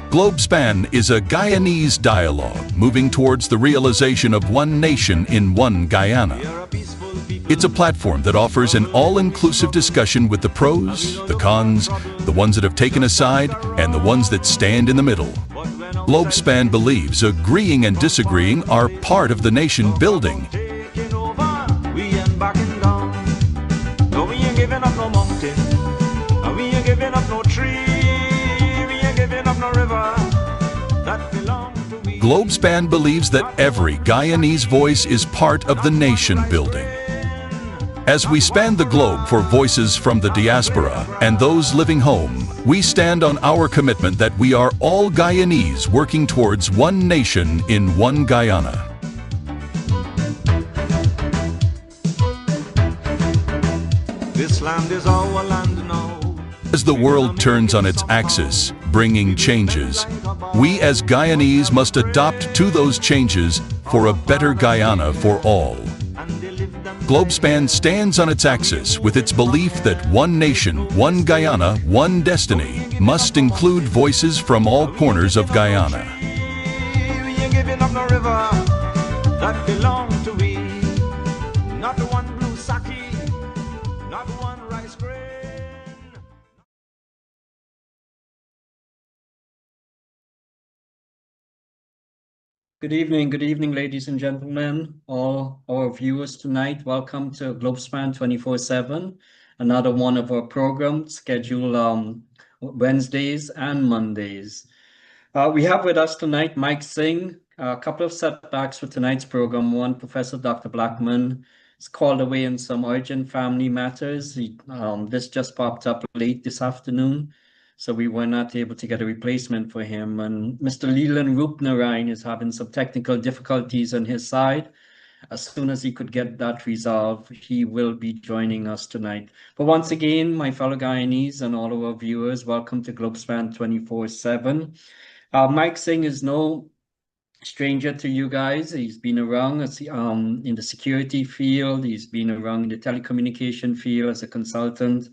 Globespan is a Guyanese dialogue moving towards the realization of one nation in one Guyana. It's a platform that offers an all-inclusive discussion with the pros, the cons, the ones that have taken a side, and the ones that stand in the middle. Globespan believes agreeing and disagreeing are part of the nation building. Globespan believes that every Guyanese voice is part of the nation building. As we span the globe for voices from the diaspora and those living home, we stand on our commitment that we are all Guyanese working towards one nation in one Guyana. This land is our land now. As the world turns on its axis, bringing changes, we as Guyanese must adapt to those changes for a better Guyana for all. Globespan stands on its axis with its belief that one nation, one Guyana, one destiny must include voices from all corners of Guyana. Good evening, ladies and gentlemen, all our viewers tonight. Welcome to Globespan 24/7, another one of our programs scheduled Wednesdays and Mondays. We have with us tonight Mike Singh. A couple of setbacks for tonight's program. One, Professor Dr. Blackman is called away in some urgent family matters. This just popped up late this afternoon, so we were not able to get a replacement for him. And Mr. Leland Roopnarayan is having some technical difficulties on his side. As soon as he could get that resolved, he will be joining us tonight. But once again, my fellow Guyanese and all of our viewers, welcome to Globespan 24/7. Mike Singh is no stranger to you guys. He's been around in the security field. He's been around in the telecommunication field as a consultant,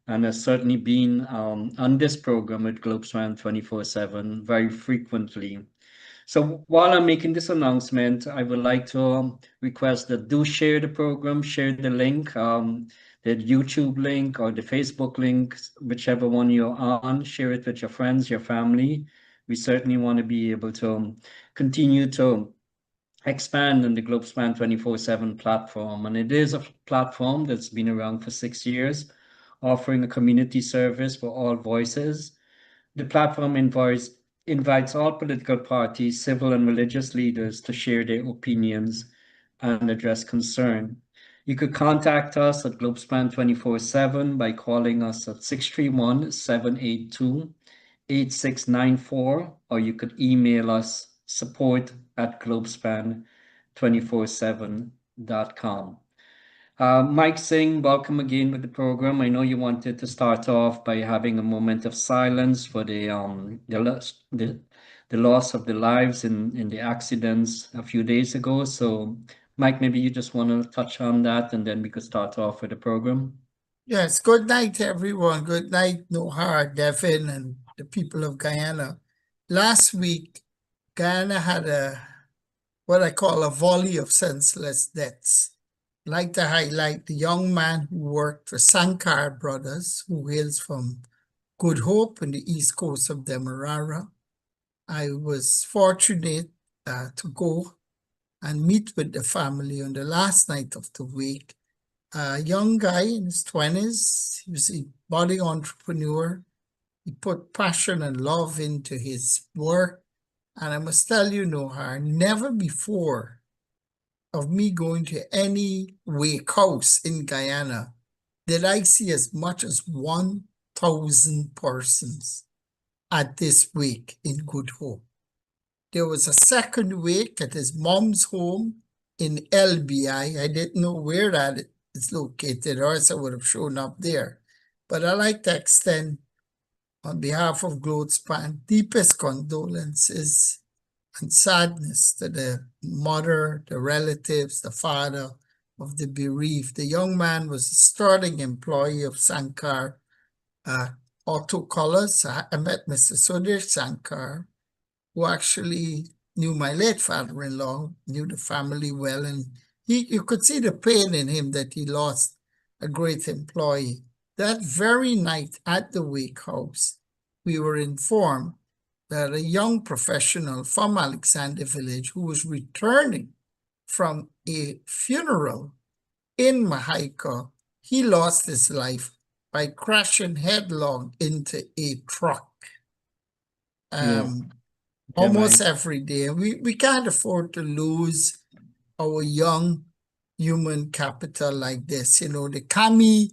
and has certainly been on this program at Globespan 24/7 very frequently. So while I'm making this announcement, I would like to request that do share the program, share the link, the YouTube link or the Facebook link, whichever one you're on, share it with your friends, your family. We certainly want to be able to continue to expand on the Globespan 24/7 platform. And it is a platform that's been around for 6 years, offering a community service for all voices. The platform invites all political parties, civil and religious leaders to share their opinions and address concern. You could contact us at Globespan 24/7 by calling us at 631-782-8694, or you could email us support@globespan247.com. Mike Singh, welcome again with the program. I know you wanted to start off by having a moment of silence for the loss of the lives in the accidents a few days ago. So, Mike, maybe you just want to touch on that, and then we could start off with the program. Yes, good night, everyone. Good night, Nohar, Devin, and the people of Guyana. Last week, Guyana had what I call a volley of senseless deaths. I'd like to highlight the young man who worked for Sankar Brothers, who hails from Good Hope in the east coast of Demerara. I was fortunate to go and meet with the family on the last night of the week. A young guy in his 20s, he was a budding entrepreneur. He put passion and love into his work. And I must tell you, Nohar, never before of me going to any wake house in Guyana did I see as much as 1,000 persons at this wake in Good Hope. There was a second wake at his mom's home in LBI. I didn't know where that is located, or else I would have shown up there. But I'd like to extend, on behalf of Globespan, deepest condolences and sadness to the mother, the relatives, the father of the bereaved. The young man was a starting employee of Sankar auto colors. I met Mr. Sudhir Sankar, who actually knew my late father-in-law, knew the family well, and you could see the pain in him that he lost a great employee. That very night at the wake house, we were informed that a young professional from Alexander Village who was returning from a funeral in Mahaika, he lost his life by crashing headlong into a truck. Almost every day. We can't afford to lose our young human capital like this. You know, the kamikaze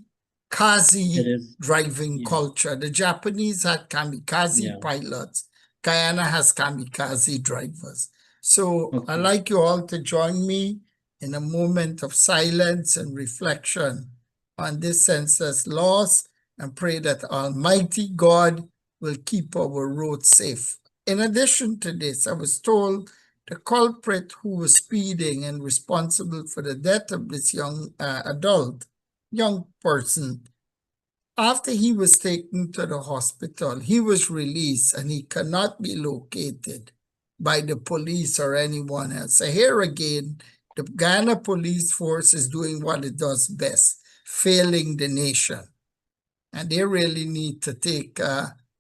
driving culture. The Japanese had kamikaze pilots. Guyana has kamikaze drivers. So I'd like you all to join me in a moment of silence and reflection on this senseless loss, and pray that Almighty God will keep our roads safe. In addition to this, I was told the culprit who was speeding and responsible for the death of this young person, after he was taken to the hospital, he was released and he cannot be located by the police or anyone else. So here again, the Ghana police force is doing what it does best, failing the nation. And they really need to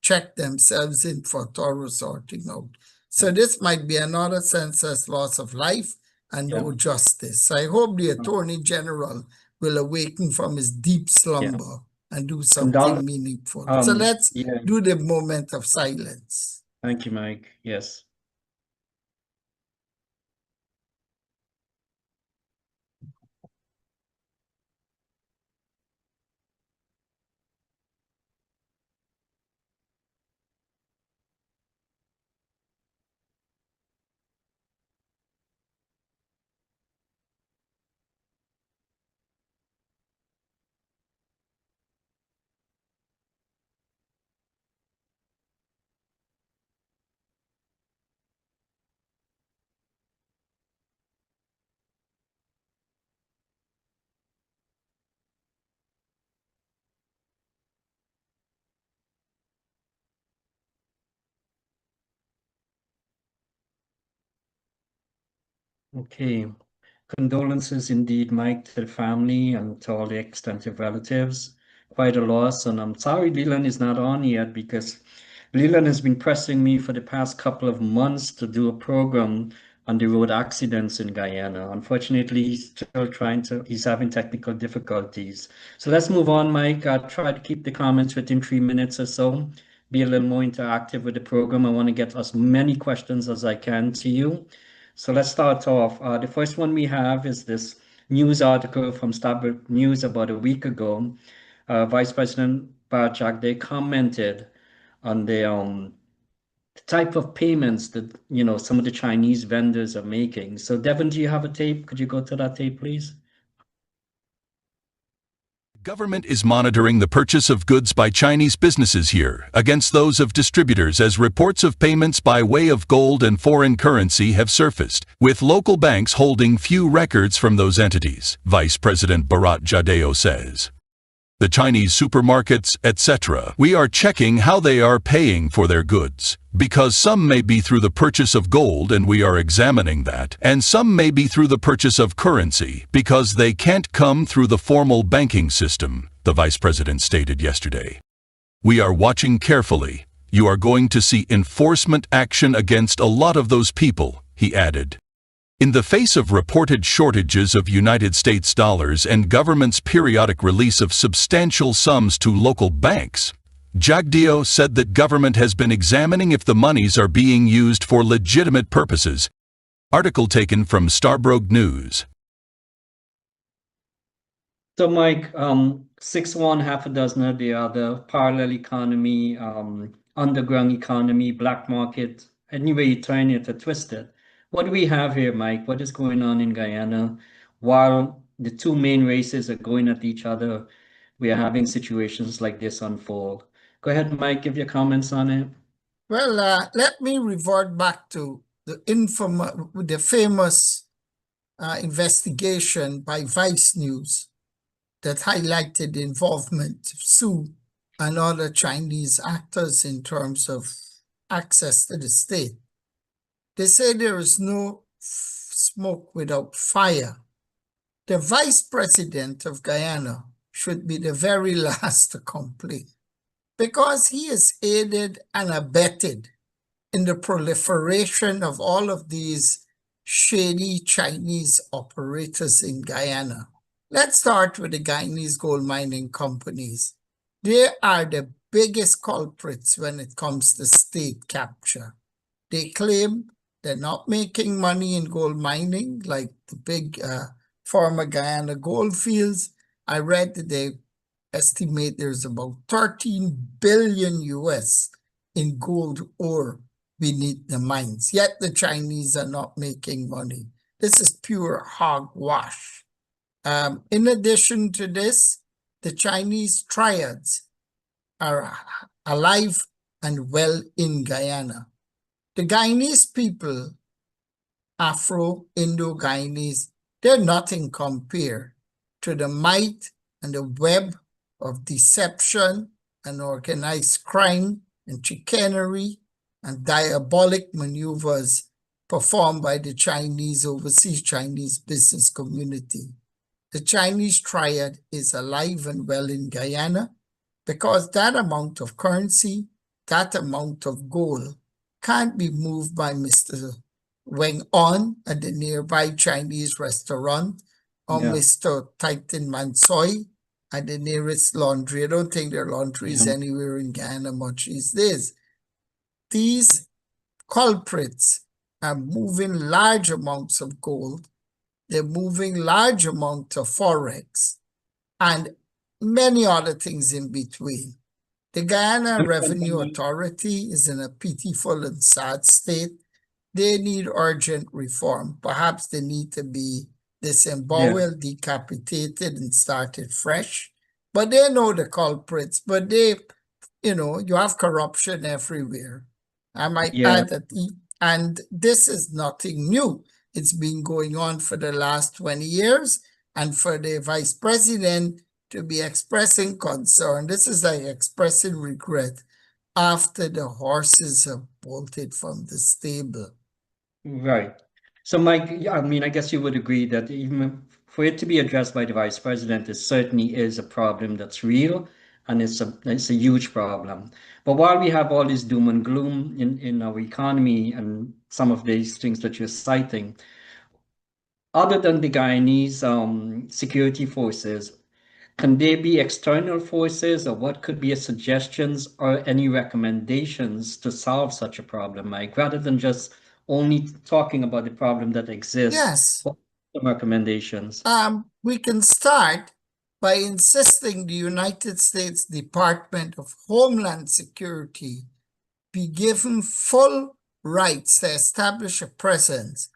check themselves in for thorough sorting out. So this might be another senseless loss of life and no justice. I hope the Attorney General will awaken from his deep slumber and do something meaningful. So let's do the moment of silence. Thank you, Mike. Yes. Okay. Condolences indeed, Mike, to the family and to all the extensive relatives. Quite a loss, and I'm sorry Leland is not on yet, because Leland has been pressing me for the past couple of months to do a program on the road accidents in Guyana. Unfortunately, he's still he's having technical difficulties. So let's move on, Mike. I'll try to keep the comments within 3 minutes or so, be a little more interactive with the program. I want to get as many questions as I can to you. So let's start off. The first one we have is this news article from Starboard News about a week ago. Vice President Barjack, they commented on the type of payments that, some of the Chinese vendors are making. So Devin, do you have a tape? Could you go to that tape, please? Government is monitoring the purchase of goods by Chinese businesses here against those of distributors, as reports of payments by way of gold and foreign currency have surfaced, with local banks holding few records from those entities, Vice President Bharat Jadeo says. The Chinese supermarkets, etc. We are checking how they are paying for their goods, because some may be through the purchase of gold and we are examining that, and some may be through the purchase of currency because they can't come through the formal banking system, the Vice President stated yesterday. We are watching carefully. You are going to see enforcement action against a lot of those people, he added. In the face of reported shortages of United States dollars and government's periodic release of substantial sums to local banks, Jagdeo said that government has been examining if the monies are being used for legitimate purposes. Article taken from Starboard News. So Mike, 6-1, half a dozen of the other, parallel economy, underground economy, black market, any way you turn it or twist it. What do we have here, Mike? What is going on in Guyana? While the two main races are going at each other, we are having situations like this unfold. Go ahead, Mike, give your comments on it. Well, let me revert back to the famous investigation by Vice News that highlighted the involvement of Sue and other Chinese actors in terms of access to the state. They say there is no smoke without fire. The vice president of Guyana should be the very last to complain because he is aided and abetted in the proliferation of all of these shady Chinese operators in Guyana. Let's start with the Guyanese gold mining companies. They are the biggest culprits when it comes to state capture. They claim they're not making money in gold mining like the big former Guyana gold fields. I read that they estimate there's about 13 billion US in gold ore beneath the mines. Yet the Chinese are not making money. This is pure hogwash. In addition to this, the Chinese triads are alive and well in Guyana. The Guyanese people, Afro-Indo-Guyanese, they're nothing compared to the might and the web of deception and organized crime and chicanery and diabolic maneuvers performed by the Chinese overseas Chinese business community. The Chinese triad is alive and well in Guyana because that amount of currency, that amount of gold can't be moved by Mr. Weng On at the nearby Chinese restaurant or Mr. Titan Mansoy at the nearest laundry. I don't think their laundry is anywhere in Guyana much these days. These culprits are moving large amounts of gold. They're moving large amounts of forex and many other things in between. The Guyana Revenue Authority is in a pitiful and sad state. They need urgent reform. Perhaps they need to be disemboweled, decapitated, and started fresh. But they know the culprits. But they, you have corruption everywhere. I might add that, and this is nothing new. It's been going on for the last 20 years. And for the vice president to be expressing concern, this is like expressing regret after the horses have bolted from the stable. Right. So, Mike, I mean, I guess you would agree that even for it to be addressed by the vice president, it certainly is a problem that's real, and it's a huge problem. But while we have all this doom and gloom in our economy and some of these things that you're citing, other than the Guyanese security forces, can there be external forces, or what could be a suggestions or any recommendations to solve such a problem, Mike, rather than just only talking about the problem that exists? Yes. What are some recommendations? We can start by insisting the United States Department of Homeland Security be given full rights to establish a presence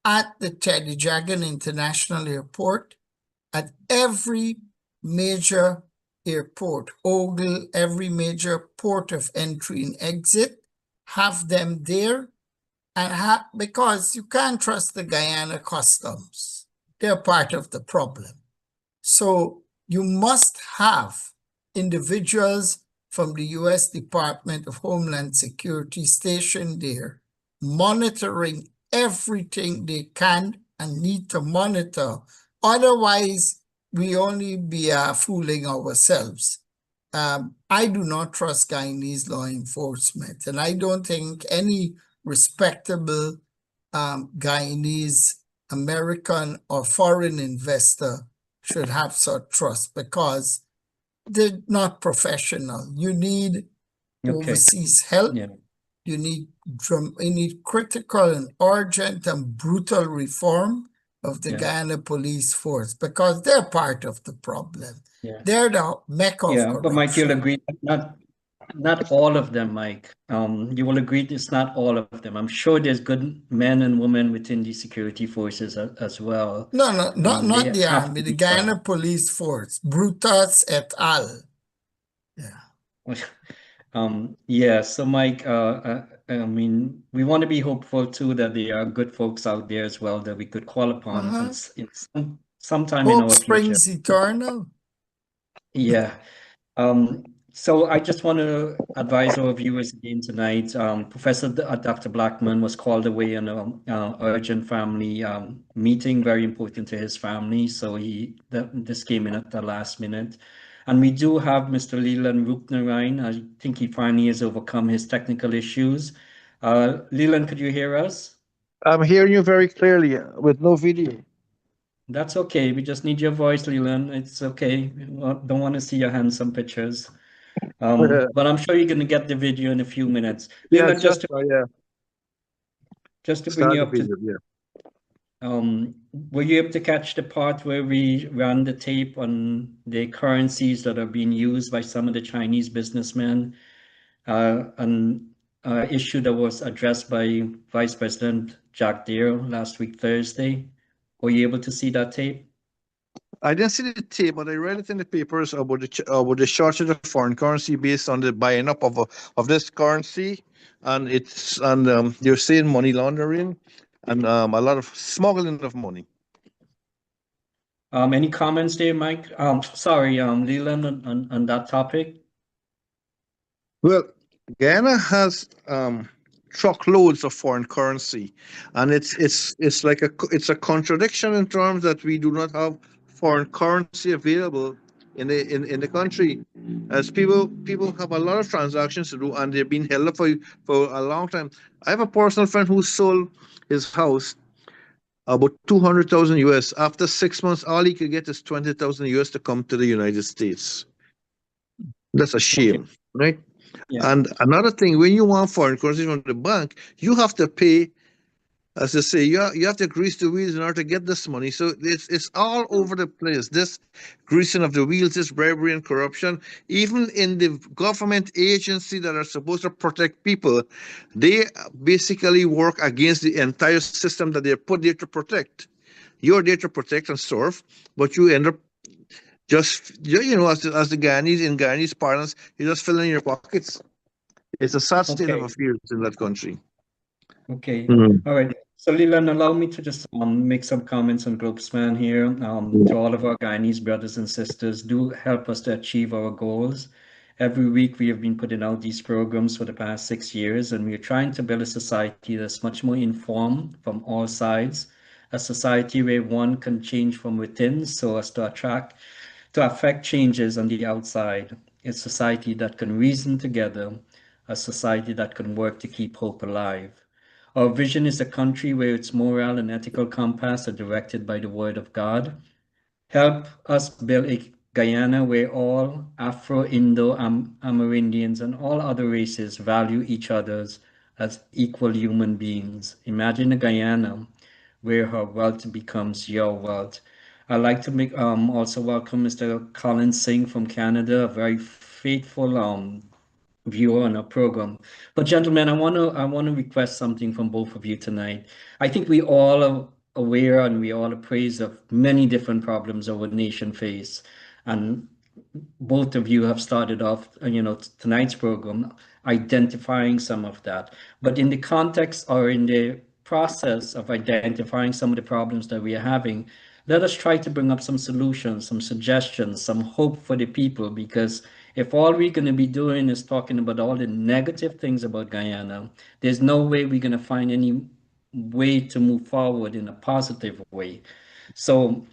at the Teddy Jagan International Airport, at every major airport, Ogle, every major port of entry and exit, have them there, and because you can't trust the Guyana customs. They're part of the problem. So you must have individuals from the U.S. Department of Homeland Security stationed there, monitoring everything they can and need to monitor. Otherwise, we only be fooling ourselves. I do not trust Guyanese law enforcement, and I don't think any respectable Guyanese American or foreign investor should have such trust because they're not professional. You need overseas help. You need critical and urgent and brutal reform of the Guyana police force because they're part of the problem. They're the mecca of corruption. But Mike, you'll agree that not all of them, Mike. You will agree it's not all of them. I'm sure there's good men and women within the security forces as well. No, not the army, the Guyana police force, Brutus et al. So Mike, I mean, we want to be hopeful too that there are good folks out there as well that we could call upon sometime in our future. Hope springs eternal. Yeah. So I just want to advise our viewers again tonight. Dr. Blackman was called away on an urgent family meeting, very important to his family. So this came in at the last minute. And we do have Mr. Leland Rupnarine. I think he finally has overcome his technical issues. Leland, could you hear us? I'm hearing you very clearly with no video. That's okay. We just need your voice, Leland. It's okay. We don't want to see your handsome pictures. But I'm sure you're going to get the video in a few minutes. Yeah, Leland, yeah. just to bring Start you the up to, video, yeah. were you able to catch the part where we ran the tape on the currencies that are being used by some of the Chinese businessmen? An issue that was addressed by Vice President Jack Deere last week, Thursday. Were you able to see that tape? I didn't see the tape, but I read it in the papers about the shortage of foreign currency based on the buying up of this currency, and they're saying money laundering and a lot of smuggling of money. Any comments there, Mike? Sorry, Leland, on that topic? Well, Guyana has truckloads of foreign currency, and it's like it's a contradiction in terms that we do not have foreign currency available in the country, as people have a lot of transactions to do, and they've been held up for a long time. I have a personal friend who sold his house about 200,000 US. After 6 months, all he could get is 20,000 US to come to the United States. That's a shame, right? Yeah. And another thing, when you want foreign currency from the bank, you have to pay, as I say, you have to grease the wheels in order to get this money. So it's all over the place. This greasing of the wheels, this bribery and corruption, even in the government agency that are supposed to protect people, they basically work against the entire system that they're put there to protect. You're there to protect and serve, but you end up just, as the Guyanese, in Guyanese parlance, you just fill in your pockets. It's a sad state of affairs in that country. Okay. All right. So Leland, allow me to just make some comments on Globespan here. To all of our Guyanese brothers and sisters, do help us to achieve our goals. Every week we have been putting out these programs for the past 6 years, and we are trying to build a society that's much more informed from all sides, a society where one can change from within so as to affect changes on the outside, a society that can reason together, a society that can work to keep hope alive. Our vision is a country where its moral and ethical compass are directed by the word of God. Help us build a Guyana where all Afro, Indo, Amerindians, and all other races value each other as equal human beings. Imagine a Guyana where her wealth becomes your wealth. I'd like to also welcome Mr. Colin Singh from Canada, a very faithful viewer on our program. But gentlemen, I want to request something from both of you tonight. I think we all are aware and we all appraise of many different problems our nation face, and both of you have started off, tonight's program identifying some of that. But in the context or in the process of identifying some of the problems that we are having, let us try to bring up some solutions, some suggestions, some hope for the people, because if all we're going to be doing is talking about all the negative things about Guyana, there's no way we're going to find any way to move forward in a positive way. So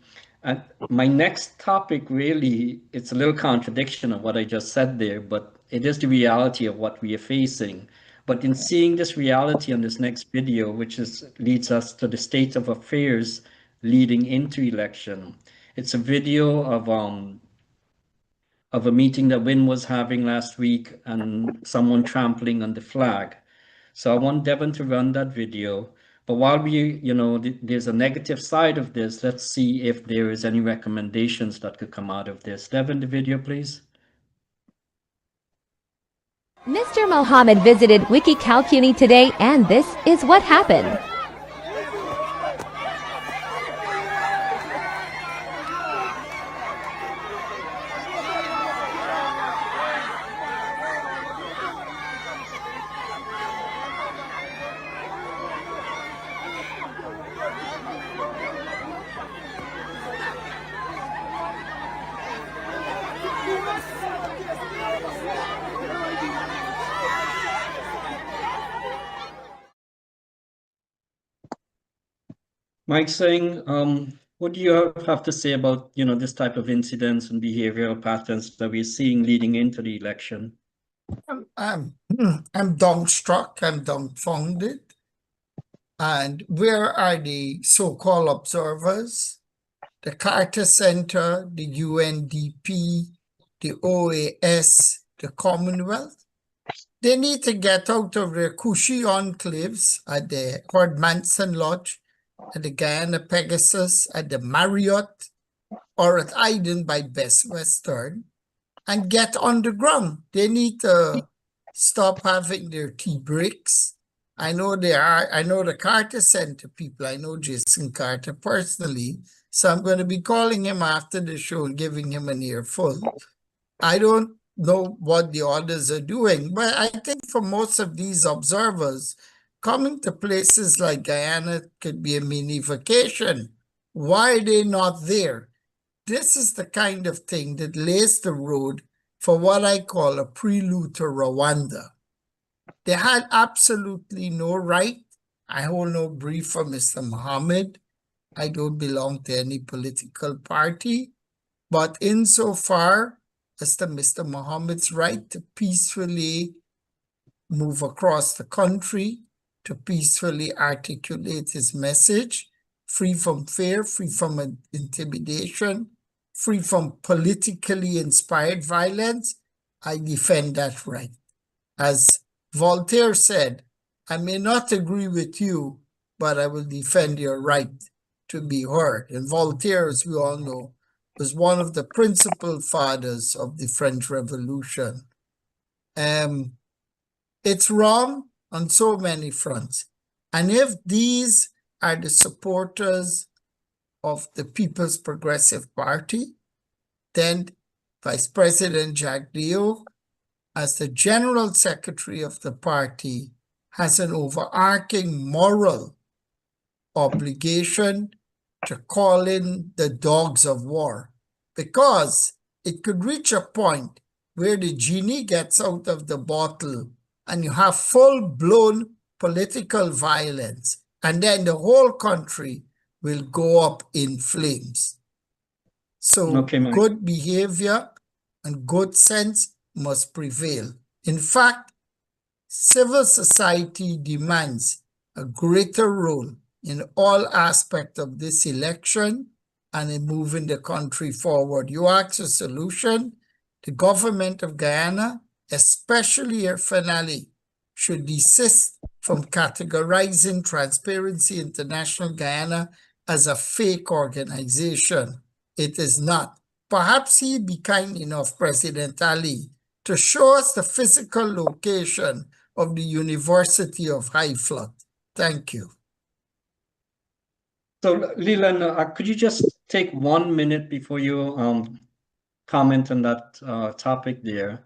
my next topic, really, it's a little contradiction of what I just said there, but it is the reality of what we are facing. But in seeing this reality on this next video, which leads us to the state of affairs leading into election, it's a video of a meeting that Win was having last week and someone trampling on the flag. So I want Devon to run that video. But while there's a negative side of this, let's see if there is any recommendations that could come out of this. Devon, the video, please. Mr. Mohammed visited WikiCalcuni today, and this is what happened. Mike saying, what do you have to say about, this type of incidents and behavioral patterns that we're seeing leading into the election? I'm I'm dumbstruck, I'm dumbfounded. And where are the so-called observers? The Carter Center, the UNDP, the OAS, the Commonwealth? They need to get out of their cushy enclaves at the Hord Manson Lodge, at the Guyana Pegasus, at the Marriott, or at Iden by Best Western, and get on the ground. They need to stop having their tea breaks. I know the Carter Center people. I know Jason Carter personally. So I'm going to be calling him after the show and giving him an earful. I don't know what the others are doing, but I think for most of these observers, coming to places like Guyana could be a mini vacation. Why are they not there? This is the kind of thing that lays the road for what I call a prelude to Rwanda. They had absolutely no right. I hold no brief for Mr. Mohammed. I don't belong to any political party. But insofar as to Mr. Mohammed's right to peacefully move across the country, to peacefully articulate his message, free from fear, free from intimidation, free from politically inspired violence, I defend that right. As Voltaire said, I may not agree with you, but I will defend your right to be heard. And Voltaire, as we all know, was one of the principal fathers of the French Revolution. It's wrong on so many fronts. And if these are the supporters of the People's Progressive Party, then Vice President Jack Deo, as the General Secretary of the party, has an overarching moral obligation to call in the dogs of war, because it could reach a point where the genie gets out of the bottle and you have full-blown political violence, and then the whole country will go up in flames. So Okay, Mike. good behavior and good sense must prevail. In fact, civil society demands a greater role in all aspects of this election and in moving the country forward. You ask a solution, the government of Guyana, especially your finale, should desist from categorizing Transparency International Guyana as a fake organization. It is not. Perhaps he'd be kind enough, President Ali, to show us the physical location of the University of High Flood. Thank you. So, Leland, could you just take 1 minute before you comment on that topic there?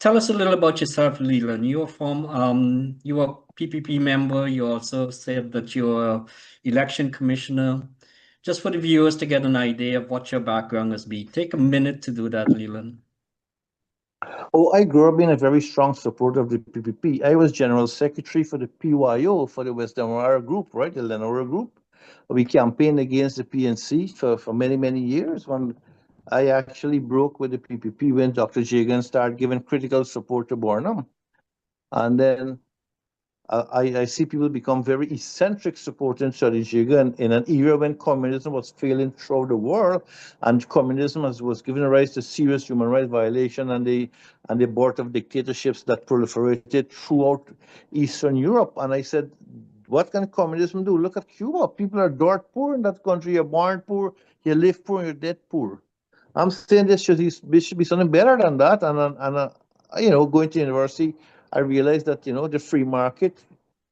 Tell us a little about yourself, Leland. You're from, you are PPP member. You also said that you're election commissioner. Just for the viewers to get an idea of what your background has been. Take a minute to do that, Leland. Oh, I grew up being a very strong supporter of the PPP. I was general secretary for the PYO, for the West Demerara group, right, the Lenora group. We campaigned against the PNC for many, many years. When I actually broke with the PPP when Dr. Jagan started giving critical support to Barnum. And then I see people become very eccentric supporting Charlie Jagan in an era when communism was failing throughout the world, and communism was giving rise to serious human rights violation and the birth of dictatorships that proliferated throughout Eastern Europe. And I said, what can communism do? Look at Cuba. People are dirt poor in that country. You're born poor, you live poor, you're dead poor. I'm saying this should be something better than that. And going to university, I realized that, the free market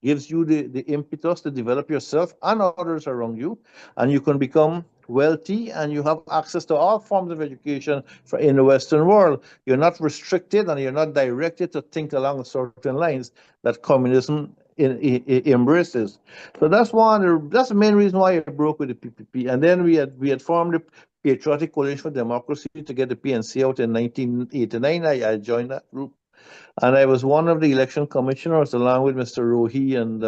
gives you the impetus to develop yourself and others around you, and you can become wealthy and you have access to all forms of education in the Western world. You're not restricted and you're not directed to think along certain lines that communism embraces. So that's that's the main reason why I broke with the PPP. And then we had formed the Patriotic Coalition for Democracy to get the PNC out in 1989. I joined that group. And I was one of the election commissioners along with Mr. Rohi and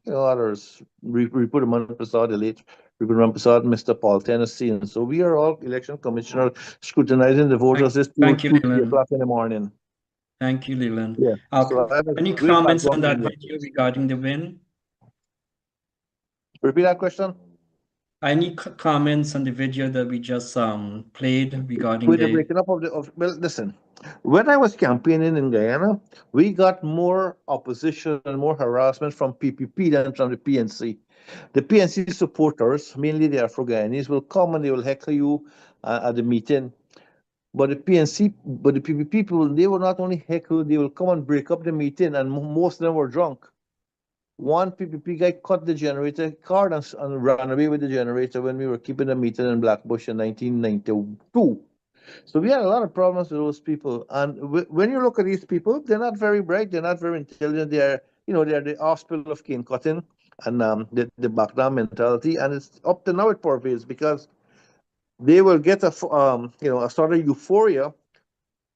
others. We put him on Prasad, the late Prasad, Mr. Paul Tennessee. And so we are all election commissioner scrutinizing the voters this Thank you, 2, 3 Leland. o'clock in the morning. Thank you, Leland. Yeah. So I have a Any great comments on background that in video regarding the win? Repeat that question. Any comments on the video that we just played regarding With the the breaking up of well, listen, when I was campaigning in Guyana, we got more opposition and more harassment from PPP than from the PNC. The PNC supporters, mainly the Afro-Guyanese, will come and they will heckle you at the meeting. But the PPP people, they will not only heckle, they will come and break up the meeting, and most of them were drunk. One PPP guy cut the generator cord and ran away with the generator when we were keeping a meeting in Blackbush in 1992. So we had a lot of problems with those people. And when you look at these people, they're not very bright, they're not very intelligent. They're, they're the offspring of cane cutting and the backdown mentality. And it's up to now it prevails because they will get a sort of euphoria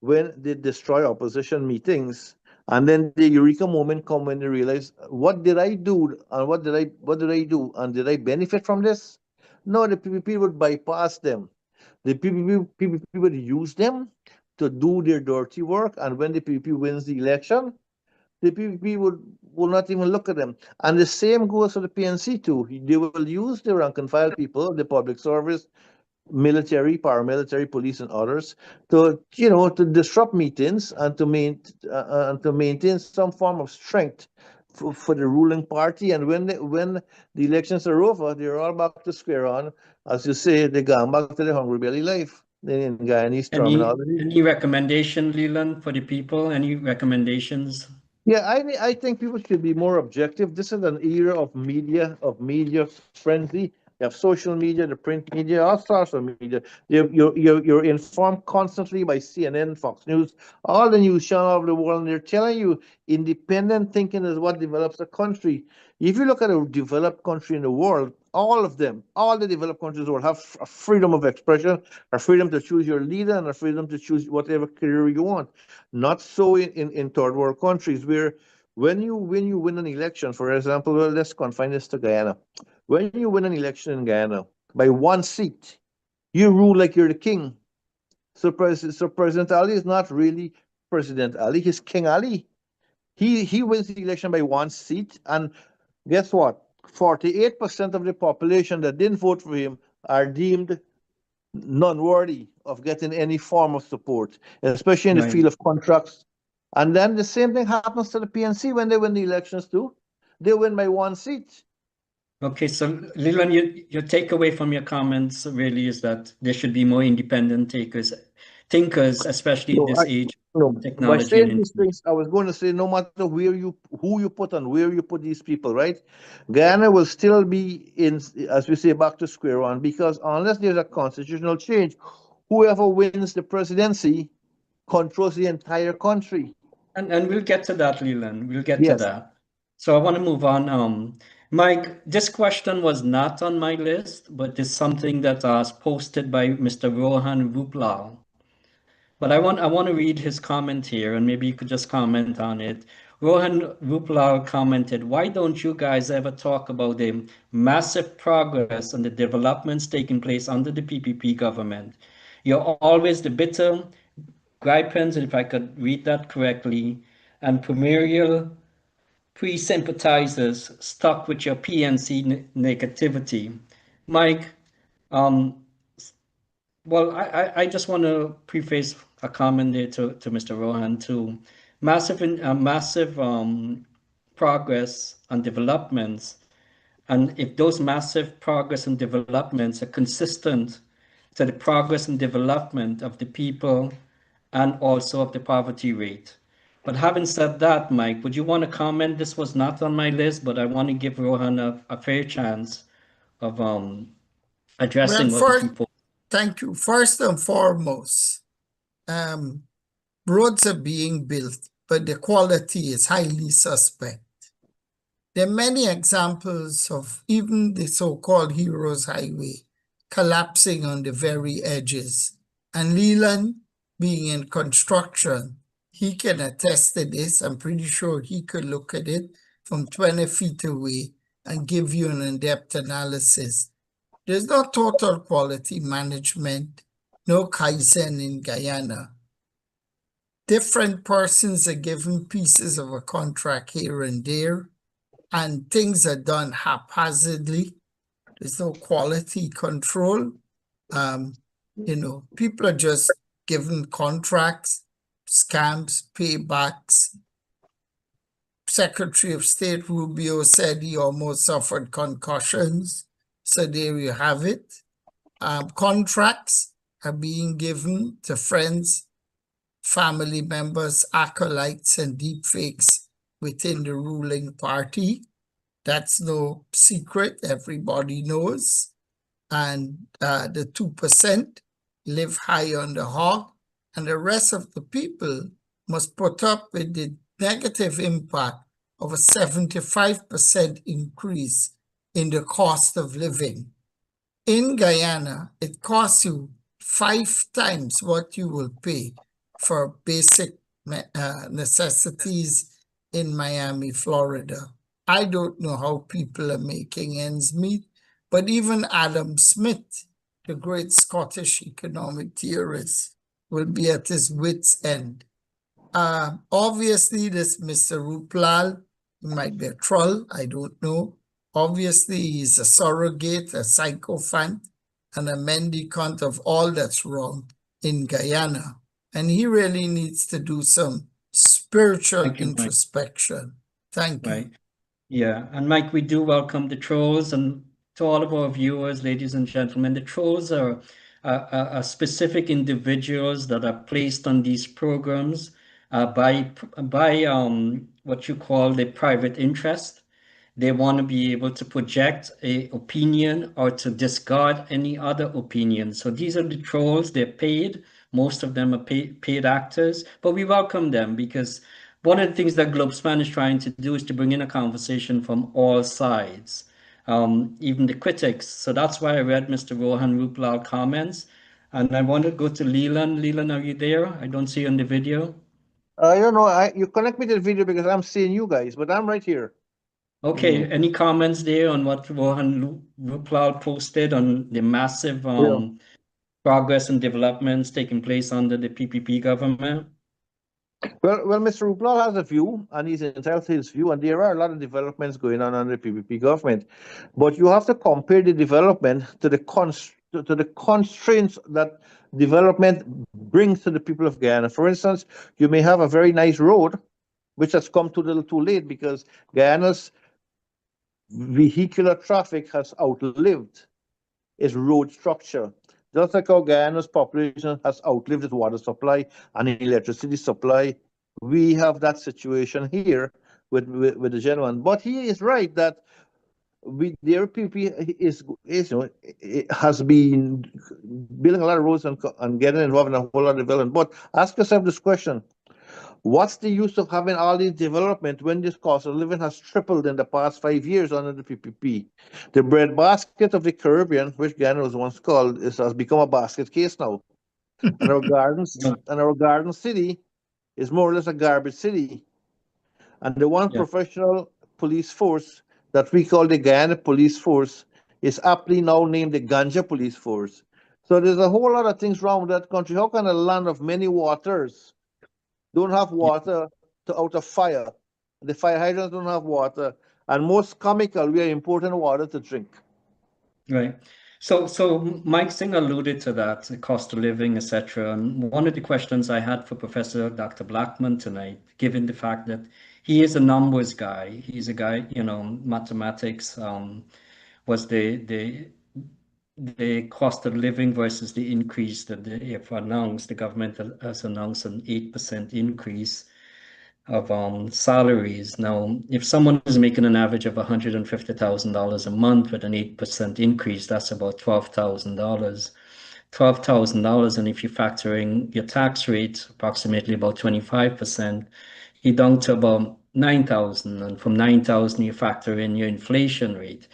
when they destroy opposition meetings, and then the eureka moment come when they realize, what did I do, and what did I do, and did I benefit from this? No, the PPP would bypass them. The PPP would use them to do their dirty work, and when the PPP wins the election, the PPP will not even look at them. And the same goes for the PNC too. They will use the rank and file people, the public service, military, paramilitary, police, and others to to disrupt meetings and to maintain some form of strength for the ruling party. And when the elections are over, they're all back to square one, as you say, they gone back to the hungry belly life in Guyanese terminology. any recommendation, Leland, for the people? Any recommendations? Yeah, I think people should be more objective. This is an era of media frenzy. You have social media, the print media, all sorts of media. You're informed constantly by CNN, Fox News, all the news channels of the world, and they're telling you independent thinking is what develops a country. If you look at a developed country in the world, all of them, all the developed countries will have a freedom of expression, a freedom to choose your leader, and a freedom to choose whatever career you want. Not so in third world countries where when you win an election, for example, well, let's confine this to Guyana. When you win an election in Guyana by one seat, you rule like you're the king. So President Ali is not really President Ali, he's King Ali. He wins the election by one seat, and guess what? 48% of the population that didn't vote for him are deemed non-worthy of getting any form of support, especially in the field of contracts. And then the same thing happens to the PNC when they win the elections too. They win by one seat. Okay, so Leland, your takeaway from your comments really is that there should be more independent thinkers, especially in this age of By technology. saying these things, I was going to say, no matter who you put and where you put these people, right? Guyana will still be in, as we say, back to square one, because unless there's a constitutional change, whoever wins the presidency controls the entire country. And we'll get to that, Leland. We'll get to Yes. that. So I want to move on. Mike, this question was not on my list, but it's something that was posted by Mr. Rohan Ruplal. But I want to read his comment here, and maybe you could just comment on it. Rohan Ruplal commented, "Why don't you guys ever talk about the massive progress and the developments taking place under the PPP government? You're always the bitter gripens, if I could read that correctly, and primarial pre-sympathizers stuck with your PNC negativity." Mike, well, I just want to preface a comment there to Mr. Rohan too. Massive progress and developments, and if those massive progress and developments are consistent to the progress and development of the people and also of the poverty rate. But having said that, Mike, would you want to comment? This was not on my list, but I want to give Rohan a fair chance of addressing Well, what he first, thank you. First and foremost, roads are being built, but the quality is highly suspect. There are many examples of even the so-called Heroes Highway collapsing on the very edges. And Leland, being in construction, he can attest to this. I'm pretty sure he could look at it from 20 feet away and give you an in-depth analysis. There's no total quality management, no Kaizen in Guyana. Different persons are given pieces of a contract here and there, and things are done haphazardly. There's no quality control. People are just given contracts, scams, paybacks. Secretary of State Rubio said he almost suffered concussions. So there you have it. Contracts are being given to friends, family members, acolytes, and deepfakes within the ruling party. That's no secret. Everybody knows. And the 2% live high on the hog, and the rest of the people must put up with the negative impact of a 75% increase in the cost of living. In Guyana, it costs you 5 times what you will pay for basic necessities in Miami, Florida. I don't know how people are making ends meet, but even Adam Smith, the great Scottish economic theorist, will be at his wit's end. Obviously, this Mr. Ruplal, he might be a troll, I don't know. Obviously, he's a surrogate, a sycophant, and a mendicant of all that's wrong in Guyana. And he really needs to do some spiritual introspection. Thank you. Yeah, and Mike, we do welcome the trolls, and to all of our viewers, ladies and gentlemen, the trolls are specific individuals that are placed on these programs by what you call the private interest. They want to be able to project an opinion or to discard any other opinion. So these are the trolls. They're paid. Most of them are paid actors, but we welcome them because one of the things that Globespan is trying to do is to bring in a conversation from all sides, even the critics. So that's why I read Mr. Rohan Ruplal's comments. And I want to go to Leland. Leland, are you there? I don't see you on the video. I don't know. You connect me to the video because I'm seeing you guys, but I'm right here. Okay, any comments there on what Rohan Ruplal posted on the massive progress and developments taking place under the PPP government? Well, Mr. Ruplal has a view, and he's entitled to his view, and there are a lot of developments going on under the PPP government. But you have to compare the development to the constraints that development brings to the people of Guyana. For instance, you may have a very nice road, which has come too little too late because Guyana's vehicular traffic has outlived its road structure. Just like how Guyana's population has outlived its water supply and electricity supply, we have that situation here with the gentleman. But he is right that the RPP has been building a lot of roads and getting involved in a whole lot of development. But ask yourself this question: what's the use of having all these development when this cost of living has tripled in the past 5 years under the PPP? The breadbasket of the Caribbean, which Guyana was once called, has become a basket case now. And our garden city is more or less a garbage city. And the one professional police force that we call the Guyana Police Force is aptly now named the Ganja Police Force. So there's a whole lot of things wrong with that country. How can a land of many waters don't have water to out of fire? The fire hydrants don't have water, and most comical, we are importing water to drink. Right. So Mike Singh alluded to that, the cost of living, etc. And one of the questions I had for Professor Dr. Blackman tonight, given the fact that he is a numbers guy, he's a guy, mathematics was the cost of living versus the increase that the government has announced an 8% increase of salaries. Now, if someone is making an average of $150,000 a month with an 8% increase, that's about $12,000. $12,000, and if you factor in your tax rate, approximately about 25%, you're down to about 9,000, and from 9,000 you factor in your inflation rate.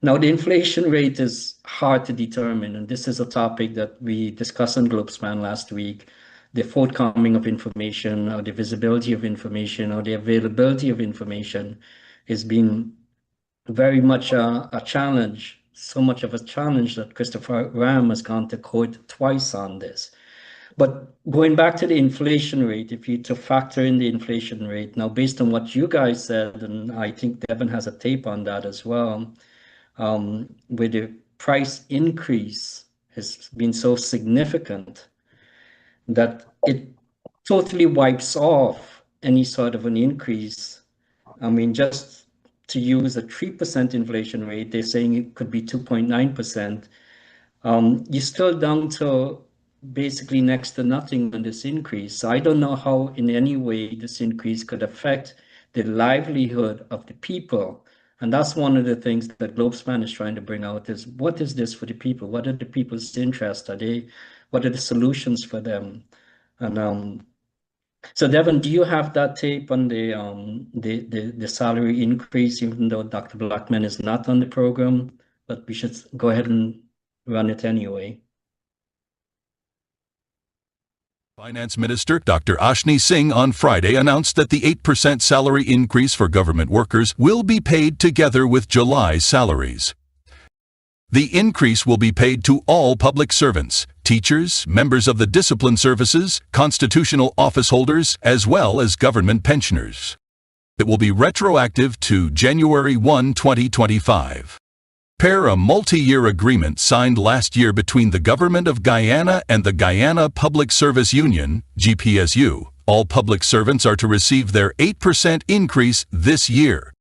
Now, the inflation rate is hard to determine, and this is a topic that we discussed on Globespan last week. The forthcoming of information, or the visibility of information, or the availability of information is being very much a challenge so much of a challenge that Christopher Ram has gone to court twice on this. But going back to the inflation rate, if you to factor in the inflation rate, now based on what you guys said, and I think Devin has a tape on that as well, where the price increase has been so significant that it totally wipes off any sort of an increase. I mean, just to use a 3% inflation rate, they're saying it could be 2.9%. You're still down to basically next to nothing on this increase. So I don't know how in any way this increase could affect the livelihood of the people. And that's one of the things that Globespan is trying to bring out is what is this for the people? What are the people's interests? What are the solutions for them? And so Devin, do you have that tape on the salary increase, even though Dr. Blackman is not on the program, but we should go ahead and run it anyway. Finance Minister Dr. Ashni Singh on Friday announced that the 8% salary increase for government workers will be paid together with July's salaries. The increase will be paid to all public servants, teachers, members of the discipline services, constitutional office holders, as well as government pensioners. It will be retroactive to January 1, 2025. Per a multi-year agreement signed last year between the Government of Guyana and the Guyana Public Service Union, GPSU, all public servants are to receive their 8% increase this year.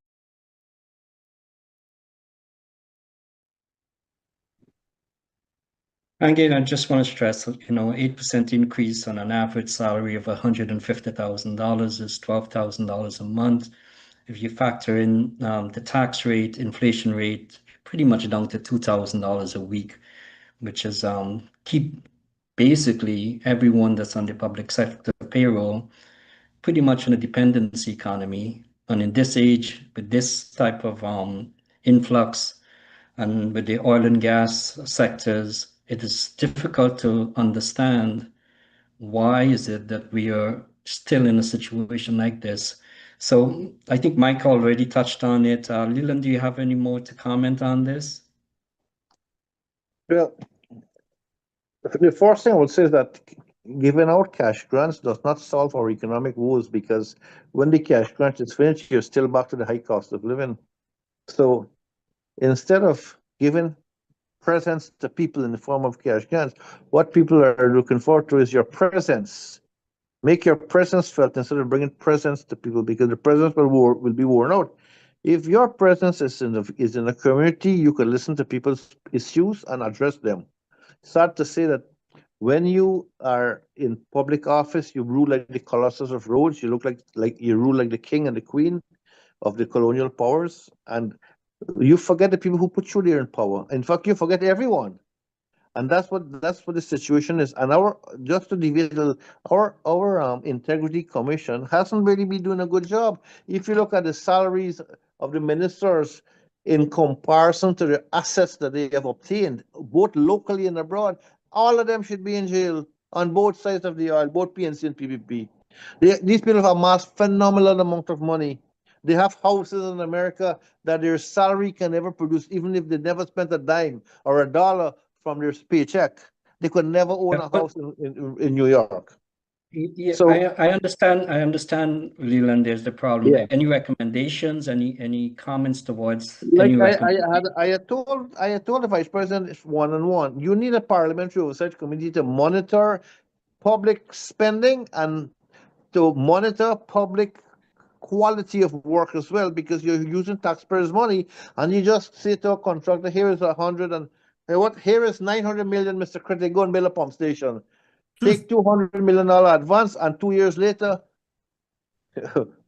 Again, I just want to stress, 8% increase on an average salary of $150,000 is $12,000 a month. If you factor in the tax rate, inflation rate, pretty much down to $2,000 a week, which is keep basically everyone that's on the public sector payroll pretty much in a dependency economy. And in this age, with this type of influx and with the oil and gas sectors, it is difficult to understand why is it that we are still in a situation like this. So I think Mike already touched on it. Leland, do you have any more to comment on this? Well, the first thing I would say is that giving out cash grants does not solve our economic woes, because when the cash grant is finished, you're still back to the high cost of living. So instead of giving presents to people in the form of cash grants, what people are looking forward to is your presence. Make your presence felt instead of bringing presents to people, because the presence will be worn out. If your presence is in a community, you can listen to people's issues and address them. Sad to say that when you are in public office, you rule like the Colossus of Rhodes. You look like you rule like the king and the queen of the colonial powers, and you forget the people who put you there in power. In fact, you forget everyone. And that's what the situation is. And just to deviate, our integrity commission hasn't really been doing a good job. If you look at the salaries of the ministers in comparison to the assets that they have obtained, both locally and abroad, all of them should be in jail on both sides of the aisle, both PNC and PPP. These people have amassed phenomenal amount of money. They have houses in America that their salary can never produce, even if they never spent a dime or a dollar from their paycheck. They could never own a house in New York. Yeah, So I understand, Leland, there's the problem. yeah. Any recommendations, any comments towards Like any I had told the vice president one-on-one, you need a parliamentary oversight committee to monitor public spending and to monitor public quality of work as well, because you're using taxpayers' money, and you just say to a contractor, here is 100 and here is 900 million, Mr. Critic, go and build a pump station. Take $200 million advance, and 2 years later,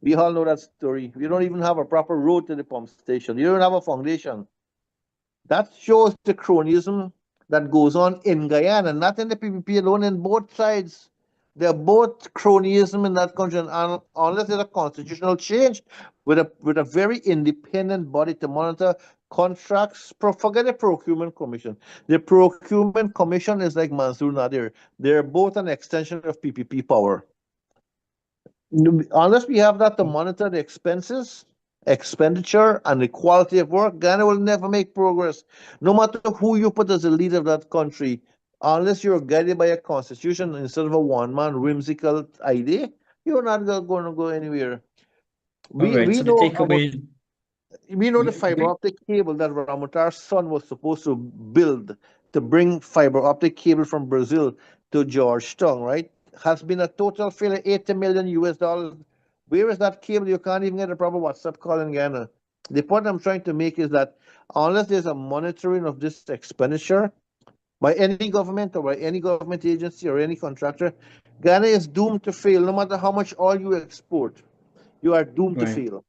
we all know that story. You don't even have a proper road to the pump station. You don't have a foundation. That shows the cronyism that goes on in Guyana, not in the PPP alone, in both sides. They're both cronyism in that country, and unless there's a constitutional change with a very independent body to monitor contracts, forget the procurement commission. The procurement commission is like Mansour Nadir. They're both an extension of PPP power. Unless we have that to monitor the expenses expenditure and the quality of work, Ghana will never make progress. No matter who you put as the leader of that country, unless you're guided by a constitution instead of a one-man whimsical idea, you're not going to go anywhere. All right. We So the know about takeaway, the fiber optic cable that Ramutar's son was supposed to build to bring fiber optic cable from Brazil to Georgetown, right? Has been a total failure, 80 million US dollars. Where is that cable? You can't even get a proper WhatsApp call in Ghana. The point I'm trying to make is that unless there's a monitoring of this expenditure by any government or by any government agency or any contractor, Ghana is doomed to fail. No matter how much oil you export, you are doomed to right. fail.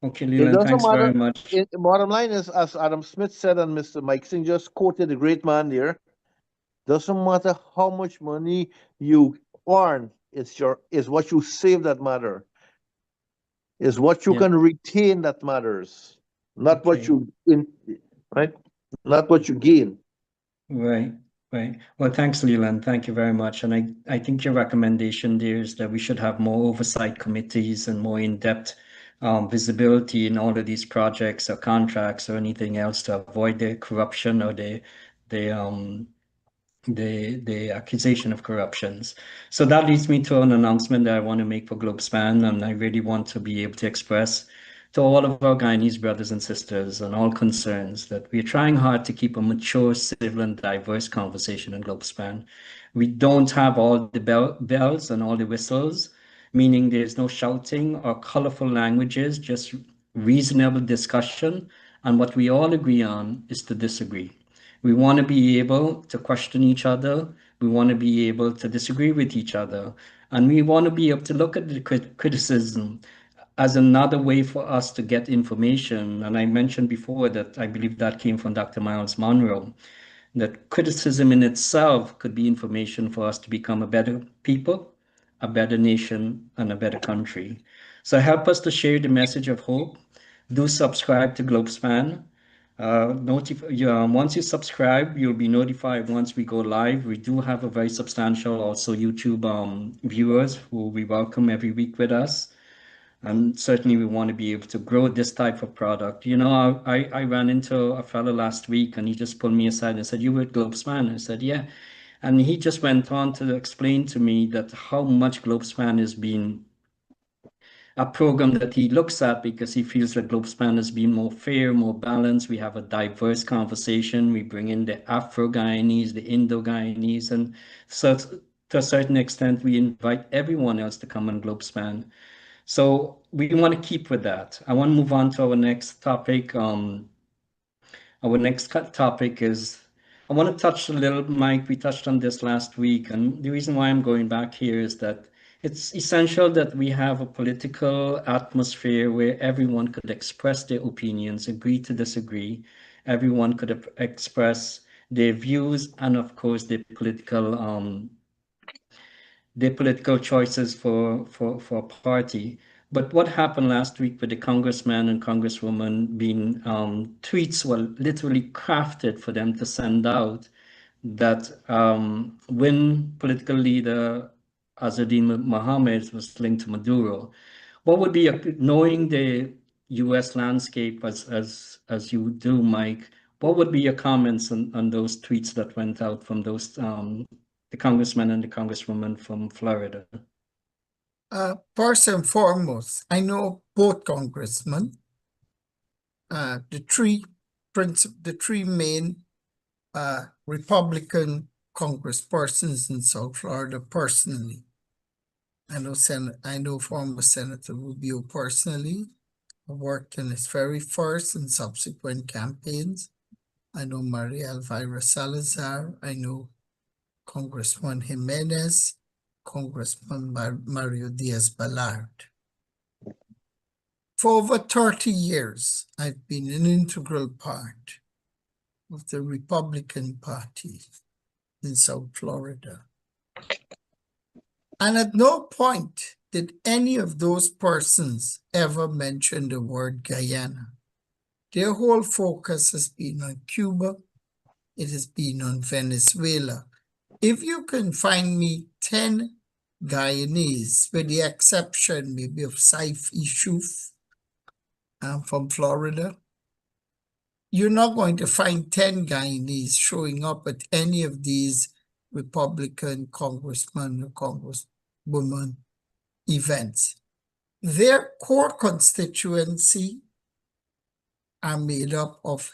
Okay, It Leland, doesn't thanks very matter. much. Bottom line is, as Adam Smith said, and Mr. Mike Singh just quoted the great man there, doesn't matter how much money you earn, is what you save that matter. Is what you Yeah. can retain that matters. Not what Okay. you right? Not what you gain. Right. Right. Well, thanks, Leland. Thank you very much. And I think your recommendation there is that we should have more oversight committees and more in-depth visibility in all of these projects or contracts or anything else to avoid the corruption or the the accusation of corruptions. So that leads me to an announcement that I want to make for Globespan, and I really want to be able to express to all of our Guyanese brothers and sisters and all concerns that we're trying hard to keep a mature, civil, and diverse conversation in Globespan. We don't have all the bells and all the whistles, meaning there's no shouting or colorful languages, just reasonable discussion. And what we all agree on is to disagree. We want to be able to question each other. We want to be able to disagree with each other. And we want to be able to look at the criticism as another way for us to get information. And I mentioned before that I believe that came from Dr. Miles Monroe, that criticism in itself could be information for us to become a better people, a better nation, and a better country. So help us to share the message of hope. Do subscribe to Globespan. Once you subscribe, you'll be notified once we go live. We do have a very substantial also YouTube viewers who we welcome every week with us. And certainly we want to be able to grow this type of product. You know, I ran into a fellow last week and he just pulled me aside and said, "You were at Globespan?" I said, "Yeah." And he just went on to explain to me that how much Globespan has been a program that he looks at because he feels that Globespan has been more fair, more balanced. We have a diverse conversation. We bring in the Afro-Guyanese, the Indo-Guyanese, and so to a certain extent, we invite everyone else to come on Globespan. So we want to keep with that. I want to move on to our next topic. Our next topic is, I want to touch a little, Mike, we touched on this last week, and the reason why I'm going back here is that it's essential that we have a political atmosphere where everyone could express their opinions, agree to disagree. Everyone could express their views and, of course, their political choices for a party. But what happened last week with the congressman and congresswoman being tweets were literally crafted for them to send out that when political leader Azadin Mohammed was linked to Maduro, what would be knowing the U.S. landscape as you do, Mike? What would be your comments on those tweets that went out from those the congressman and the congresswoman from Florida? First and foremost, I know both congressmen, the three main Republican congresspersons in South Florida personally. I know former Senator Rubio personally. I worked in his very first and subsequent campaigns. I know Maria Elvira Salazar. I know Congressman Jimenez, Congressman Mario Diaz-Balart. For over 30 years, I've been an integral part of the Republican Party in South Florida. And at no point did any of those persons ever mention the word Guyana. Their whole focus has been on Cuba. It has been on Venezuela. If you can find me 10 Guyanese, with the exception maybe of Saif Issouf from Florida. You're not going to find 10 Guyanese showing up at any of these Republican congressman or congresswoman events. Their core constituency are made up of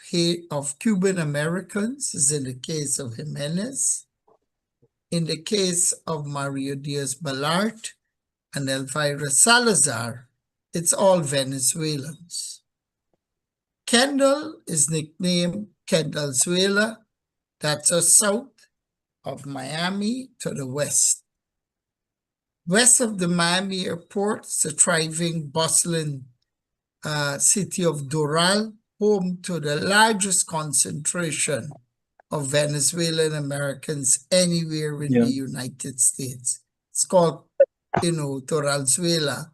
Cuban Americans, as in the case of Jimenez. In the case of Mario Diaz-Balart and Elvira Salazar, it's all Venezuelans. Kendall is nicknamed Kendallzuela. That's just south of Miami to the west. West of the Miami airport is a thriving, bustling city of Doral, home to the largest concentration of Venezuelan Americans anywhere in the United States. It's called, Toralzuela.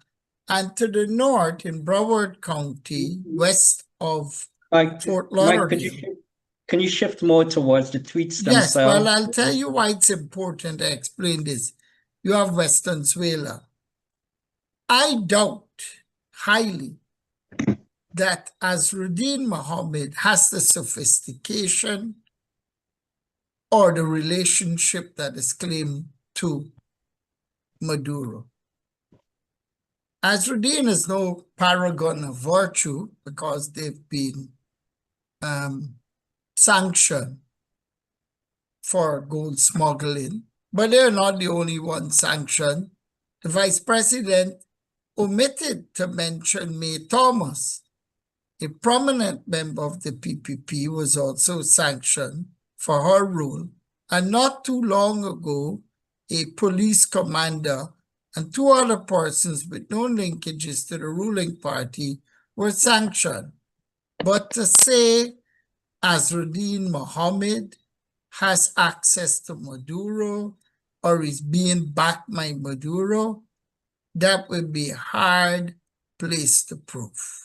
And to the north in Broward County, west of Fort Lauderdale. Mike, can you shift more towards the tweets themselves? Yes, well, I'll tell you why it's important to explain this. You have Westernzuela. I doubt highly that Azruddin Mohammed has the sophistication or the relationship that is claimed to Maduro. Azruddin is no paragon of virtue because they've been sanctioned for gold smuggling, but they're not the only one sanctioned. The vice president omitted to mention May Thomas, a prominent member of the PPP, was also sanctioned for her role. And not too long ago, a police commander and two other persons with no linkages to the ruling party were sanctioned. But to say Azruddin Mohammed has access to Maduro or is being backed by Maduro, that would be a hard place to prove.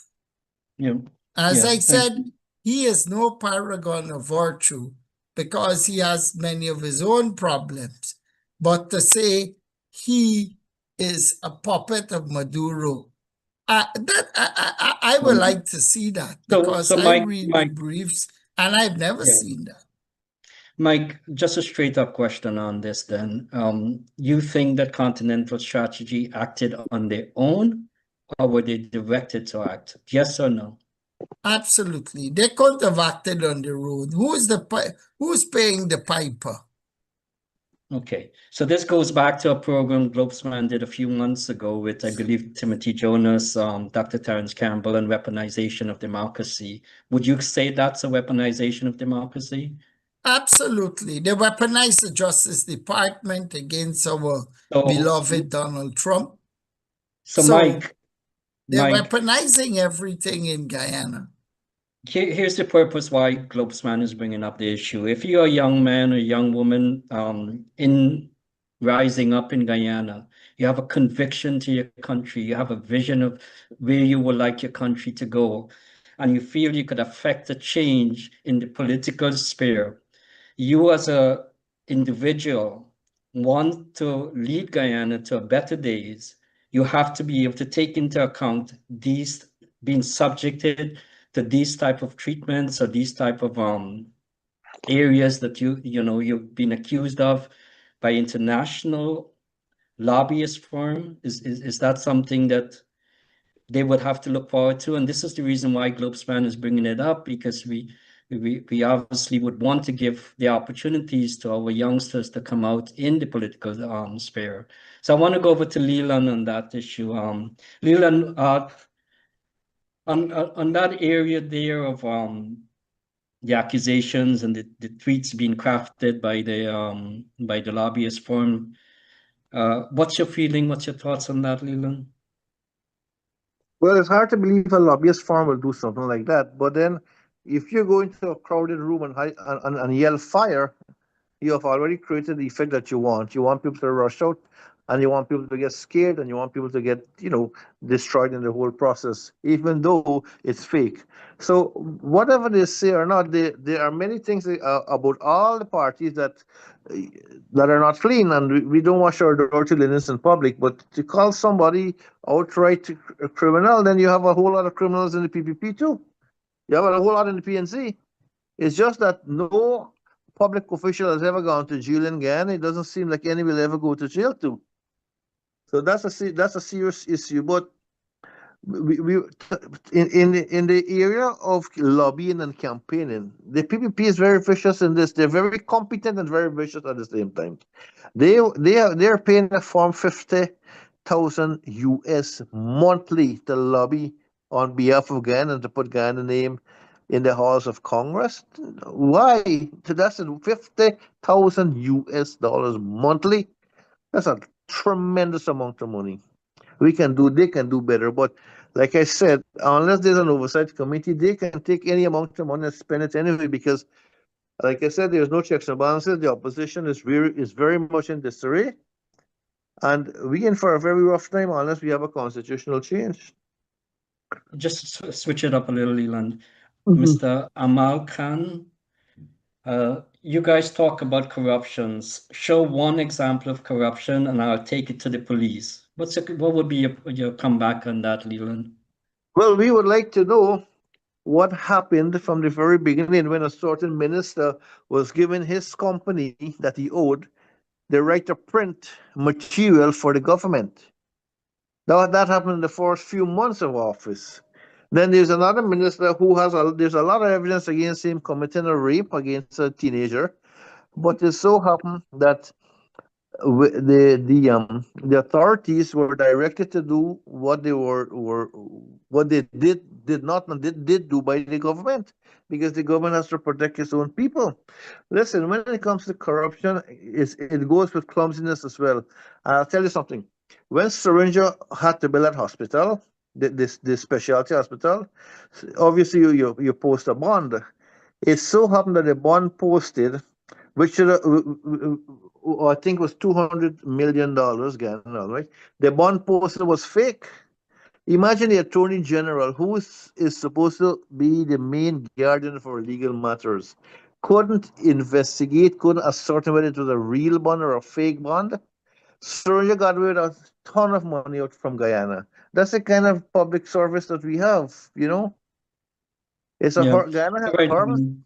As I said, he is no paragon of virtue because he has many of his own problems. But to say he is a puppet of Maduro, I would like to see that because I read the briefs and I've never seen that. Mike, just a straight up question on this then. You think that Continental Strategy acted on their own or were they directed to act? Yes or no? Absolutely. They couldn't have acted on their own. Who's paying the piper? Okay, so this goes back to a program Globespan did a few months ago with, I believe, Timothy Jonas, Dr. Terence Campbell, and weaponization of democracy. Would you say that's a weaponization of democracy? Absolutely. They weaponized the Justice Department against our beloved Donald Trump. So Mike, they're weaponizing everything in Guyana. Here's the purpose why Globespan is bringing up the issue. If you're a young man or young woman in rising up in Guyana, you have a conviction to your country, you have a vision of where you would like your country to go, and you feel you could affect a change in the political sphere, you as a individual want to lead Guyana to better days, you have to be able to take into account these being subjected to these type of treatments or these type of areas that you've been accused of by international lobbyist firm. Is that something that they would have to look forward to? And this is the reason why Globespan is bringing it up, because we obviously would want to give the opportunities to our youngsters to come out in the political sphere. So I want to go over to Leland on that issue. Leland, on that area there of the accusations and the tweets being crafted by the lobbyist firm, what's your feeling? What's your thoughts on that, Leland? Well, it's hard to believe a lobbyist firm will do something like that. But then, if you go into a crowded room and yell fire, you have already created the effect that you want. You want people to rush out and you want people to get scared, and you want people to get, destroyed in the whole process, even though it's fake. So whatever they say or not, there are many things about all the parties uh, that are not clean, and we don't wash our dirty linens in public. But to call somebody outright a criminal, then you have a whole lot of criminals in the PPP too. You have a whole lot in the PNC. It's just that no public official has ever gone to jail in Ghana. It doesn't seem like any will ever go to jail too. So that's a serious issue. But we in the area of lobbying and campaigning, the PPP is very vicious in this. They're very competent and very vicious at the same time. They're paying a form 50,000 US monthly to lobby on behalf of Ghana and to put Ghana name in the halls of Congress. Why? That's 50,000 US dollars monthly. That's a tremendous amount of money. They can do better. But like I said, unless there's an oversight committee, they can take any amount of money and spend it anyway. Because, like I said, there's no checks and balances. The opposition is very much in disarray, and we in for a very rough time unless we have a constitutional change. Just switch it up a little, Leland. Mr. Amal Khan, you guys talk about corruptions. Show one example of corruption, and I'll take it to the police. What would be your comeback on that, Leland? Well, we would like to know what happened from the very beginning when a certain minister was given his company that he owed the right to print material for the government. That happened in the first few months of office. Then there's another minister who there's a lot of evidence against him committing a rape against a teenager, but it so happened that the authorities were directed to do what what they did not and did do by the government, because the government has to protect its own people. Listen, when it comes to corruption, it goes with clumsiness as well. I'll tell you something. When Syringa had to build that hospital, this specialty hospital, obviously you post a bond. It so happened that the bond posted, which I think was $200 million, Ghana, right? The bond poster was fake. Imagine the Attorney General, who is supposed to be the main guardian for legal matters, couldn't investigate, couldn't ascertain whether it was a real bond or a fake bond. Syria got away with a ton of money out from Guyana. That's the kind of public service that we have, It's a Yeah. Guyana has All a right. horrible.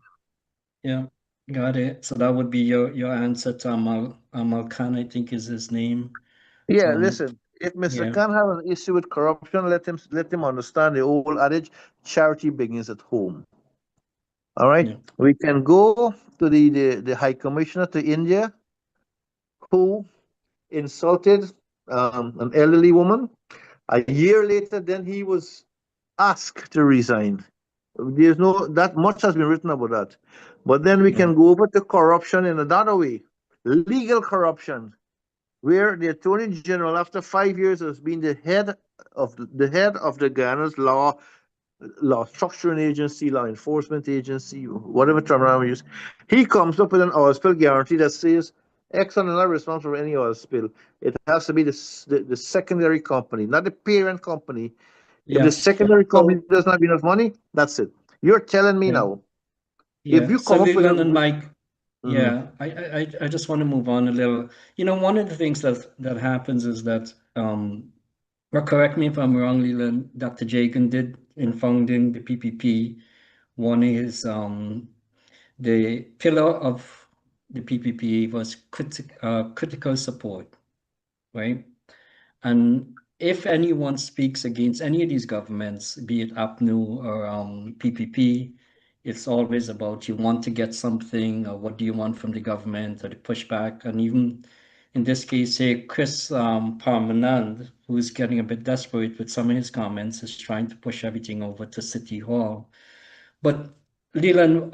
Yeah, got it. So that would be your answer to Amal Khan, I think is his name. Yeah, listen. If Mr. Yeah. Khan has an issue with corruption, let him understand the old adage: charity begins at home. All right. Yeah. We can go to the High Commissioner to India, who insulted an elderly woman. A year later, then he was asked to resign. There's no that much has been written about that. But then we can go over to corruption in another way, legal corruption, where the Attorney General, after 5 years, has been the head of the Ghana's law structuring agency, law enforcement agency, whatever term I use. He comes up with an oil spill guarantee that says Exxon is not responsible for any oil spill. It has to be the secondary company, not the parent company. If the secondary company doesn't have enough money, that's it. You're telling me now. If you come up with Leland and Mike, I just want to move on a little. One of the things that happens is that, or correct me if I'm wrong, Leland, Dr. Jagan did in founding the PPP. One is the pillar of the PPP was critical support, right? And if anyone speaks against any of these governments, be it APNU or PPP, it's always about you want to get something, or what do you want from the government, or the pushback. And even in this case, say Chris Parmanand, who's getting a bit desperate with some of his comments, is trying to push everything over to City Hall. But Leland,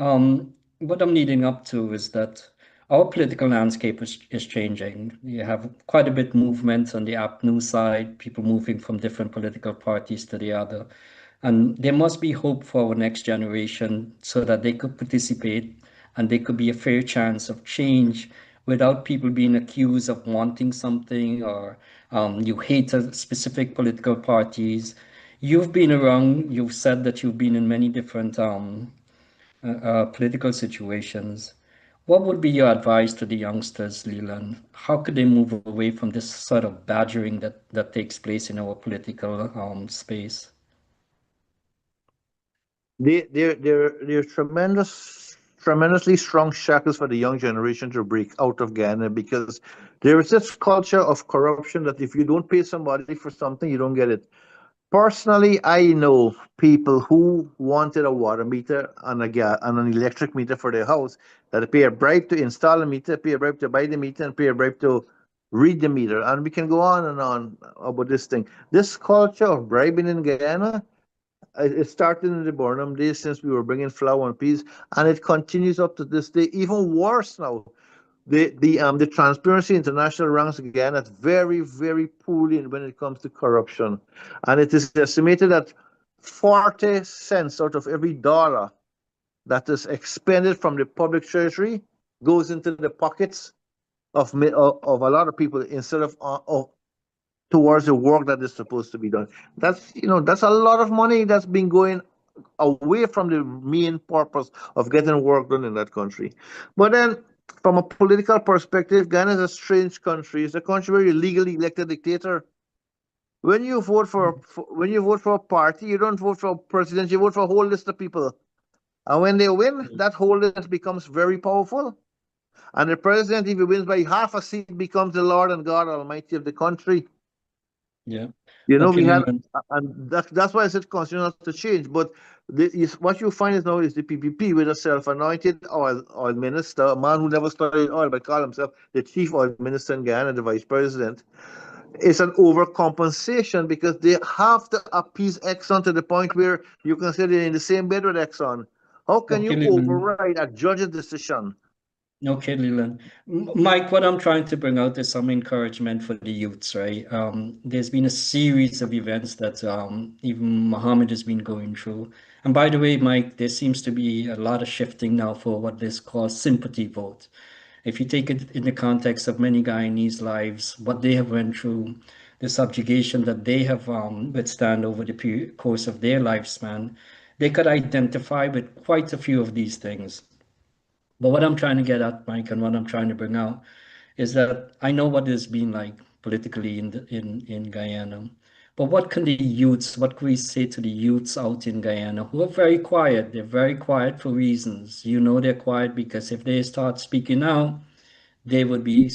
what I'm leading up to is that our political landscape is changing. You have quite a bit movement on the APNU side, people moving from different political parties to the other. And there must be hope for our next generation so that they could participate and there could be a fair chance of change without people being accused of wanting something or you hate a specific political parties. You've been around, you've said that you've been in many different political situations. What would be your advice to the youngsters, Leland? How could they move away from this sort of badgering that takes place in our political space? They're tremendously strong shackles for the young generation to break out of Ghana because there is this culture of corruption that if you don't pay somebody for something, you don't get it. Personally, I know people who wanted a water meter and and an electric meter for their house that pay a bribe to install a meter, pay a bribe to buy the meter, and pay a bribe to read the meter. And we can go on and on about this thing. This culture of bribing in Guyana, it started in the Burnham days since we were bringing flour and peas, and it continues up to this day. Even worse now, the Transparency International ranks again at very, very poorly when it comes to corruption, and it is estimated that 40 cents out of every dollar that is expended from the public treasury goes into the pockets of a lot of people instead of towards the work that is supposed to be done. That's a lot of money that's been going away from the main purpose of getting work done in that country. But then, from a political perspective, Ghana is a strange country. It's a country where you legally elected dictator. When you vote for a party, you don't vote for a president. You vote for a whole list of people. And when they win, that whole list becomes very powerful. And the president, if he wins by half a seat, becomes the Lord and God Almighty of the country. Yeah. We Okay, had, Leland. and that's why I said constitution has to change. But what you find is now is the PPP with a self-anointed oil minister, a man who never studied oil but called himself the chief oil minister in Ghana, the vice president. It's an overcompensation because they have to appease Exxon to the point where you can say they're in the same bed with Exxon. How can Okay, you Leland. override a judge's decision? Okay, Leland. Mike, what I'm trying to bring out is some encouragement for the youths, right? There's been a series of events that even Mohammed has been going through. And by the way, Mike, there seems to be a lot of shifting now for what is called sympathy vote. If you take it in the context of many Guyanese lives, what they have went through, the subjugation that they have withstand over the course of their lifespan, they could identify with quite a few of these things. But what I'm trying to get at, Mike, and what I'm trying to bring out is that I know what it's been like politically in Guyana. But what can the youths, what can we say to the youths out in Guyana who are very quiet? They're very quiet for reasons. You know they're quiet because if they start speaking out, they would be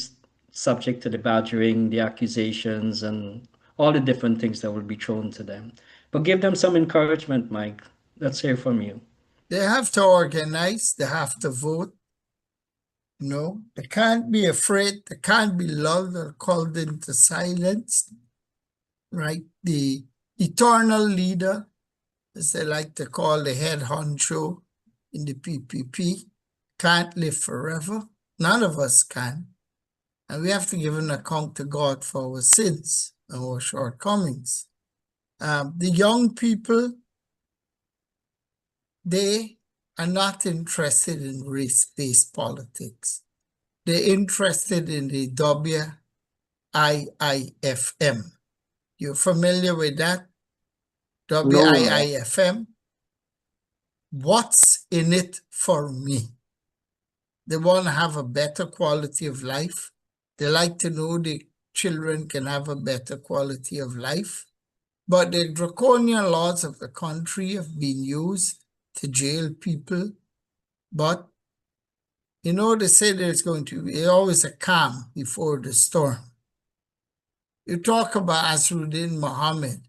subject to the badgering, the accusations, and all the different things that will be thrown to them. But give them some encouragement, Mike. Let's hear from you. They have to organize, they have to vote. They can't be afraid, they can't be lulled or called into silence, right? The eternal leader, as they like to call the head honcho in the PPP, can't live forever. None of us can. And we have to give an account to God for our sins, our shortcomings. The young people, they are not interested in race-based politics. They're interested in the WIIFM. You're familiar with that? WIIFM? What's in it for me? They want to have a better quality of life. They like to know the children can have a better quality of life. But the draconian laws of the country have been used to jail people. But, they say there's going to be always a calm before the storm. You talk about Asruddin Muhammad.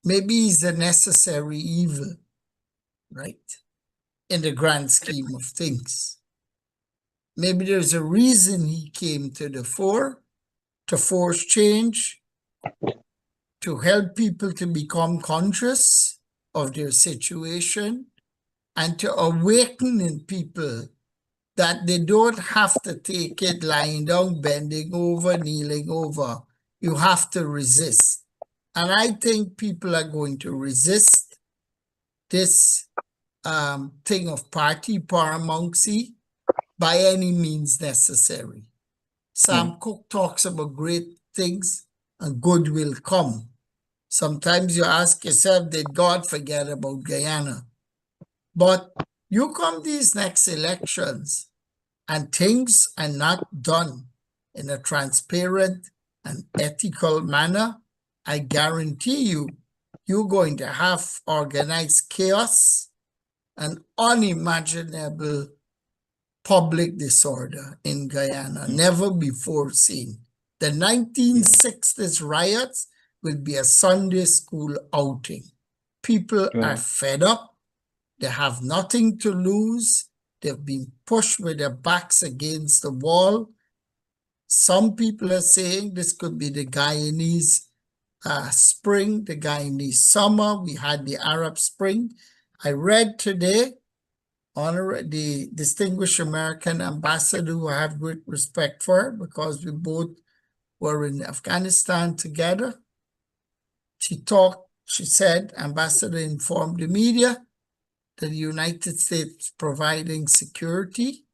Maybe he's a necessary evil, right? In the grand scheme of things. Maybe there's a reason he came to the fore, to force change, to help people to become conscious of their situation, and to awaken in people that they don't have to take it lying down, bending over, kneeling over. You have to resist. And I think people are going to resist this thing of party paramountcy by any means necessary. Sam Cooke talks about great things and good will come. Sometimes you ask yourself, did God forget about Guyana? But you come these next elections and things are not done in a transparent and ethical manner, I guarantee you, you're going to have organized chaos and unimaginable public disorder in Guyana, never before seen. The 1960s riots will be a Sunday school outing. People are fed up. They have nothing to lose. They've been pushed with their backs against the wall. Some people are saying this could be the Guyanese spring, the Guyanese summer. We had the Arab Spring. I read today, the distinguished American ambassador, who I have great respect for because we both were in Afghanistan together. She said, Ambassador informed the media that the United States providing security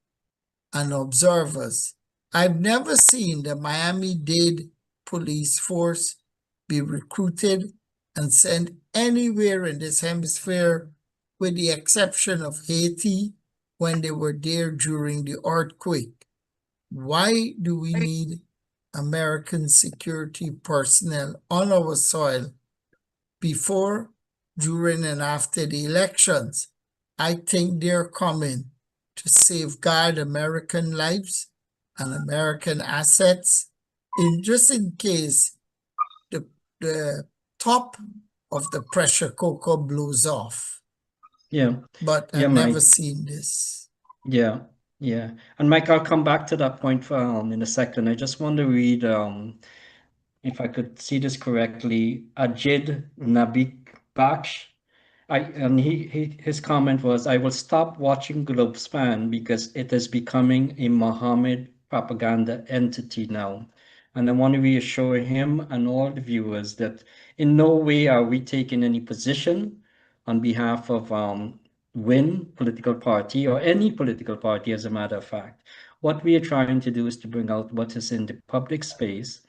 and observers. I've never seen the Miami-Dade police force be recruited and sent anywhere in this hemisphere, with the exception of Haiti when they were there during the earthquake. Why do we need American security personnel on our soil before, during, and after the elections? I think they're coming to safeguard American lives and American assets, just in case the top of the pressure cooker blows off. Yeah. But I've never seen this. Yeah, yeah. And Mike, I'll come back to that point for, in a second. I just want to read, if I could see this correctly, Ajid Nabik Baksh. And his comment was, I will stop watching Globespan because it is becoming a Mohammed propaganda entity now. And I want to reassure him and all the viewers that in no way are we taking any position on behalf of WIN political party or any political party, as a matter of fact. What we are trying to do is to bring out what is in the public space.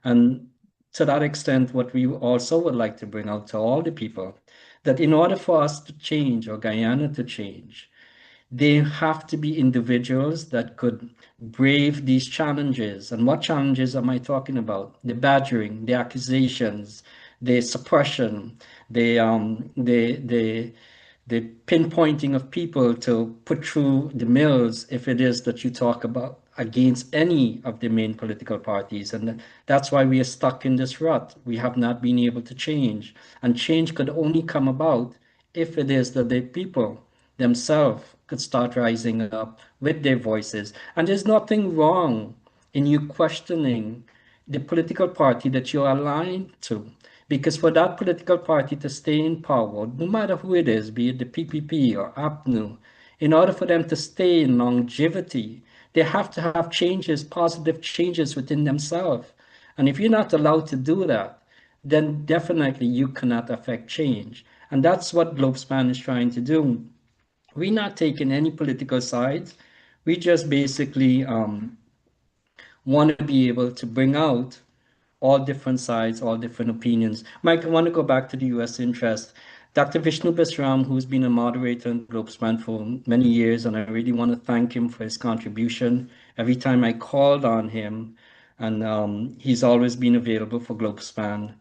And to that extent, what we also would like to bring out to all the people, that in order for us to change, or Guyana to change, they have to be individuals that could brave these challenges. And what challenges am I talking about? The badgering, the accusations, the suppression, the pinpointing of people to put through the mills, if it is that you talk about, against any of the main political parties. And that's why we are stuck in this rut. We have not been able to change. And change could only come about if it is that the people themselves could start rising up with their voices. And there's nothing wrong in you questioning the political party that you're aligned to. Because for that political party to stay in power, no matter who it is, be it the PPP or APNU, in order for them to stay in longevity, they have to have changes, positive changes within themselves. And if you're not allowed to do that, then definitely you cannot affect change. And that's what Globespan is trying to do. We're not taking any political sides. We just basically want to be able to bring out all different sides, all different opinions. Mike, I want to go back to the U.S. interest. Dr. Vishnu Bisram, who's been a moderator in Globespan for many years, and I really want to thank him for his contribution. Every time I called on him, and he's always been available for Globespan,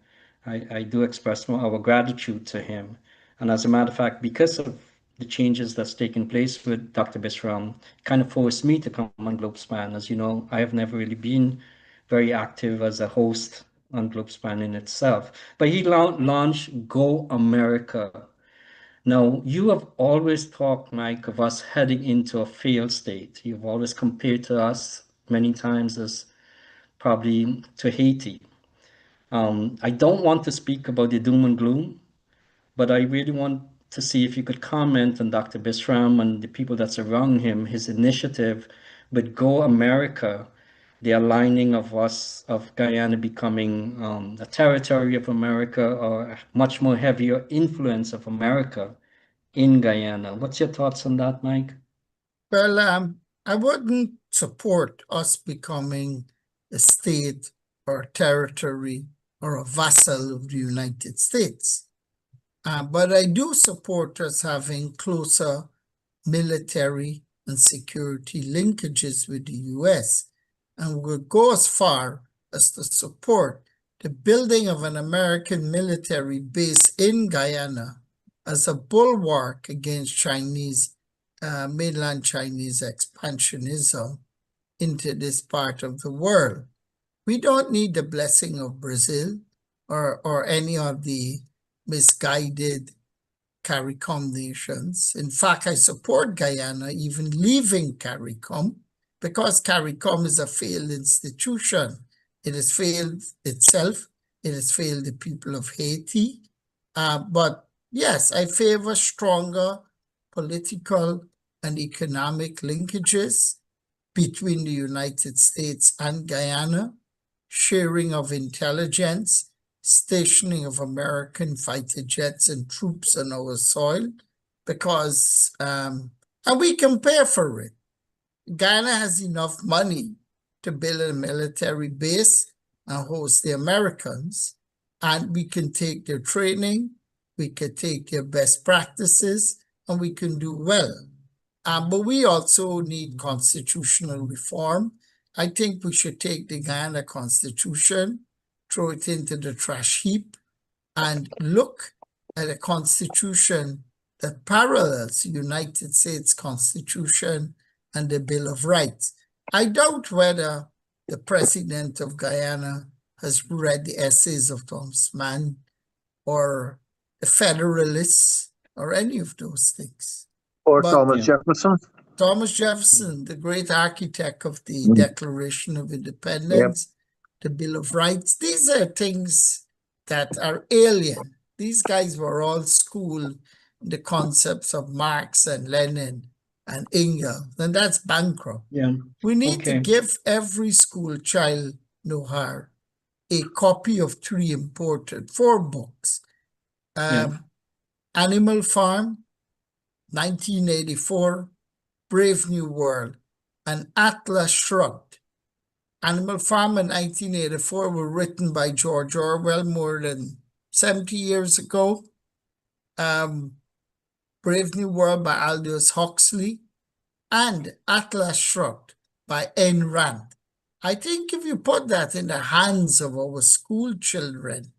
I do express our gratitude to him. And as a matter of fact, because of the changes that's taken place with Dr. Bisram, kind of forced me to come on Globespan. As you know, I have never really been very active as a host on Globespan in itself. But he launched Go America. Now, you have always talked, Mike, of us heading into a failed state. You've always compared to us many times as probably to Haiti. I don't want to speak about the doom and gloom, but I really want to see if you could comment on Dr. Bisram and the people that surround him, his initiative with Go America, the aligning of us, of Guyana becoming a territory of America, or a much more heavier influence of America in Guyana. What's your thoughts on that, Mike? Well, I wouldn't support us becoming a state or a territory or a vassal of the United States. But I do support us having closer military and security linkages with the US, and would go as far as to support the building of an American military base in Guyana as a bulwark against mainland Chinese expansionism into this part of the world. We don't need the blessing of Brazil or any of the misguided CARICOM nations. In fact, I support Guyana even leaving CARICOM because CARICOM is a failed institution. It has failed itself. It has failed the people of Haiti. But yes, I favor stronger political and economic linkages between the United States and Guyana, sharing of intelligence, stationing of American fighter jets and troops on our soil, because, and we can pay for it. Guyana has enough money to build a military base and host the Americans, and we can take their training, we can take their best practices, and we can do well. But we also need constitutional reform. I think we should take the Guyana Constitution, throw it into the trash heap, and look at a constitution that parallels the United States Constitution and the Bill of Rights. I doubt whether the president of Guyana has read the essays of Thomas Mann or the Federalists or any of those things. Or But Thomas Jefferson. Thomas Jefferson, the great architect of the Declaration of Independence, the Bill of Rights, these are things that are alien. These guys were all schooled in the concepts of Marx and Lenin and Engels, and that's bankrupt. Yeah. We need to give every school child, Nohar, a copy of four books. Animal Farm, 1984, Brave New World, and Atlas Shrugged. Animal Farm in 1984 were written by George Orwell more than 70 years ago. Brave New World by Aldous Huxley, and Atlas Shrugged by Ayn Rand. I think if you put that in the hands of our school children,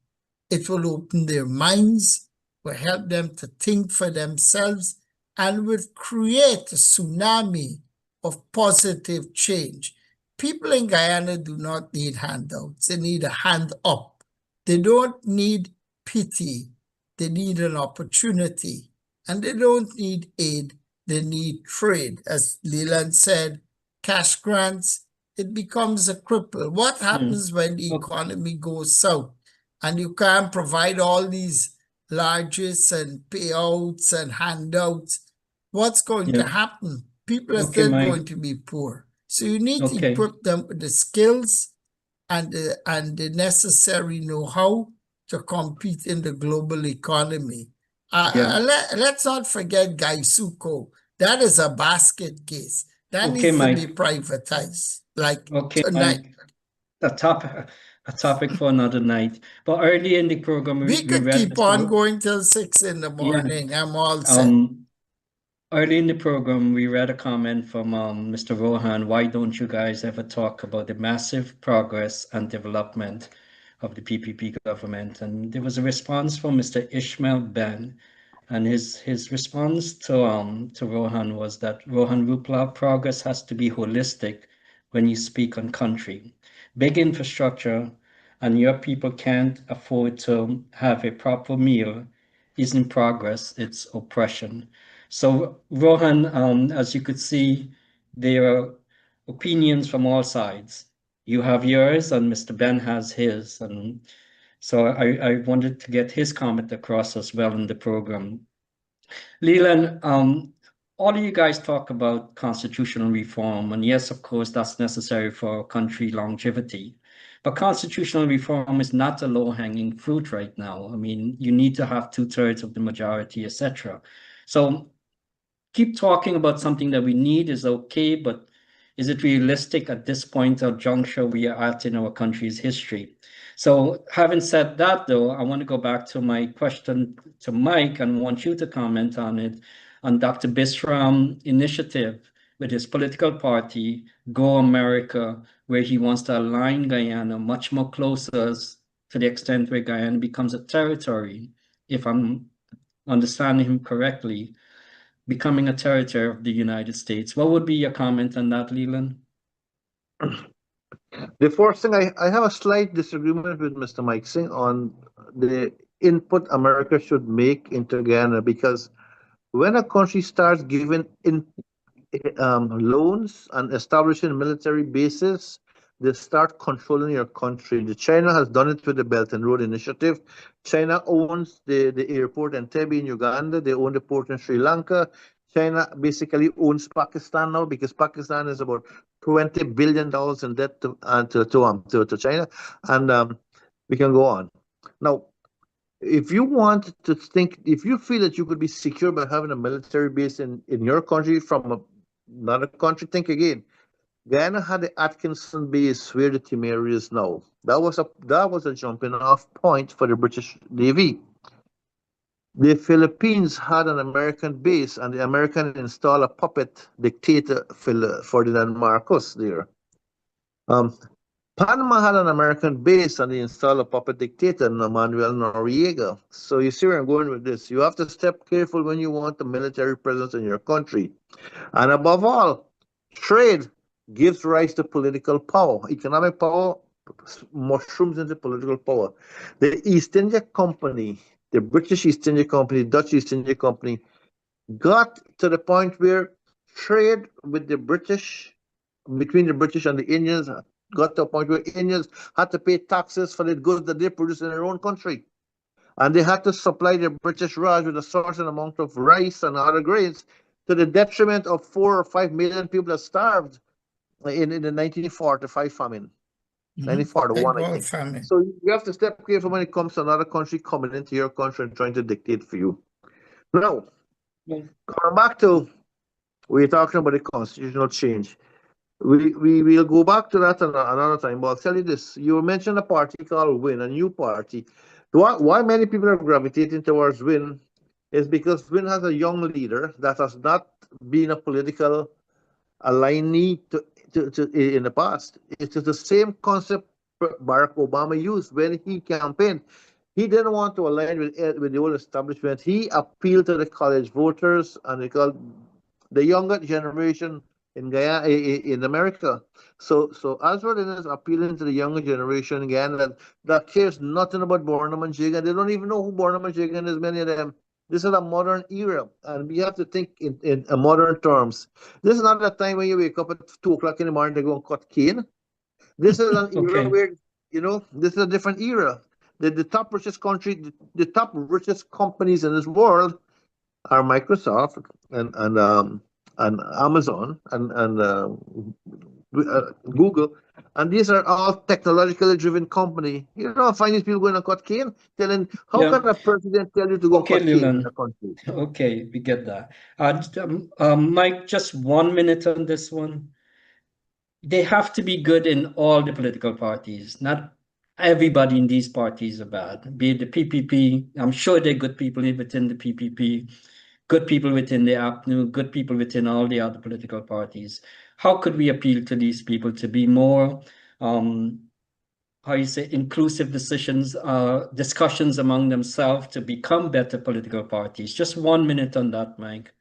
it will open their minds, will help them to think for themselves, and will create a tsunami of positive change. People in Guyana do not need handouts. They need a hand up. They don't need pity. They need an opportunity. And they don't need aid. They need trade. As Leland said, cash grants, it becomes a cripple. What happens when the economy goes south and you can't provide all these largesse and payouts and handouts? What's going to happen? People are still going to be poor. So you need to equip them with the skills and the necessary know-how to compete in the global economy. Let's not forget Gaisuko. That is a basket case. That needs to be privatized. Like tonight. A topic for another night. But early in the program, we could keep on going till 6 in the morning. I'm all set. Early in the program, we read a comment from Mr. Rohan. Why don't you guys ever talk about the massive progress and development of the PPP government? And there was a response from Mr. Ishmael Ben, and his response to Rohan was that, Rohan Rupla, progress has to be holistic when you speak on country. Big infrastructure and your people can't afford to have a proper meal isn't progress, it's oppression. So Rohan, as you could see, there are opinions from all sides. You have yours and Mr. Ben has his. And so I wanted to get his comment across as well in the program. Leland, all of you guys talk about constitutional reform, and yes, of course, that's necessary for country longevity. But constitutional reform is not a low-hanging fruit right now. I mean, you need to have 2/3 of the majority, etc. So keep talking about something that we need is okay, but Is it realistic at this point or juncture we are at in our country's history? So having said that, though, I want to go back to my question to Mike and want you to comment on it, on Dr. Bisram initiative with his political party, Go America, where he wants to align Guyana much more closer to the extent where Guyana becomes a territory, if I'm understanding him correctly, becoming a territory of the United States. What would be your comment on that, Leland? The first thing, I have a slight disagreement with Mr. Mike Singh on the input America should make into Guyana, because when a country starts giving loans and establishing military bases, they start controlling your country. China has done it with the Belt and Road Initiative. China owns the airport in Entebbe in Uganda. They own the port in Sri Lanka. China basically owns Pakistan now, because Pakistan is about $20 billion in debt to China, and we can go on. Now, if you want to think, if you feel that you could be secure by having a military base in your country from another country, think again. Guyana had the Atkinson base where the Timor is now. That was a jumping off point for the British Navy. The Philippines had an American base, and the American installed a puppet dictator, Ferdinand Marcos, there. Panama had an American base, and they installed a puppet dictator, Manuel Noriega. So you see where I'm going with this. You have to step careful when you want a military presence in your country. And above all, trade gives rise to political power. Economic power mushrooms into political power. The East India Company, the British East India Company, Dutch East India Company, got to the point where trade with the British, between the British and the Indians, got to a point where Indians had to pay taxes for the goods that they produce in their own country. And they had to supply the British Raj with a certain amount of rice and other grains, to the detriment of 4 or 5 million people that starved in the 1945 famine. 1941, I think. Famine. So you have to step careful when it comes to another country coming into your country and trying to dictate for you. Now, coming back to, we're talking about the constitutional change. We'll go back to that another time, but I'll tell you this. You mentioned a party called WIN, a new party. Why many people are gravitating towards WIN is because WIN has a young leader that has not been a political alignee in the past. It is the same concept Barack Obama used when he campaigned. He didn't want to align with the old establishment. He appealed to the college voters, and they called the younger generation in Guyana, in America. So Azrael is appealing to the younger generation in Guyana that cares nothing about Bornum and Jagan. They don't even know who Bornum and Jagan is, many of them. This is a modern era, and we have to think in modern terms. This is not a time when you wake up at 2 o'clock in the morning to go and cut cane. This is an era where, this is a different era. The top richest country, the top richest companies in this world are Microsoft and Amazon and Google, and these are all technologically driven company. You don't find these people going to cut cane, telling how can a president tell you to go cut cane in a country? Okay, we get that. Mike, just 1 minute on this one. They have to be good in all the political parties. Not everybody in these parties are bad. Be it the PPP, I'm sure they're good people within the PPP, good people within the APNU, good people within all the other political parties. How could we appeal to these people to be more, inclusive discussions among themselves to become better political parties? Just 1 minute on that, Mike.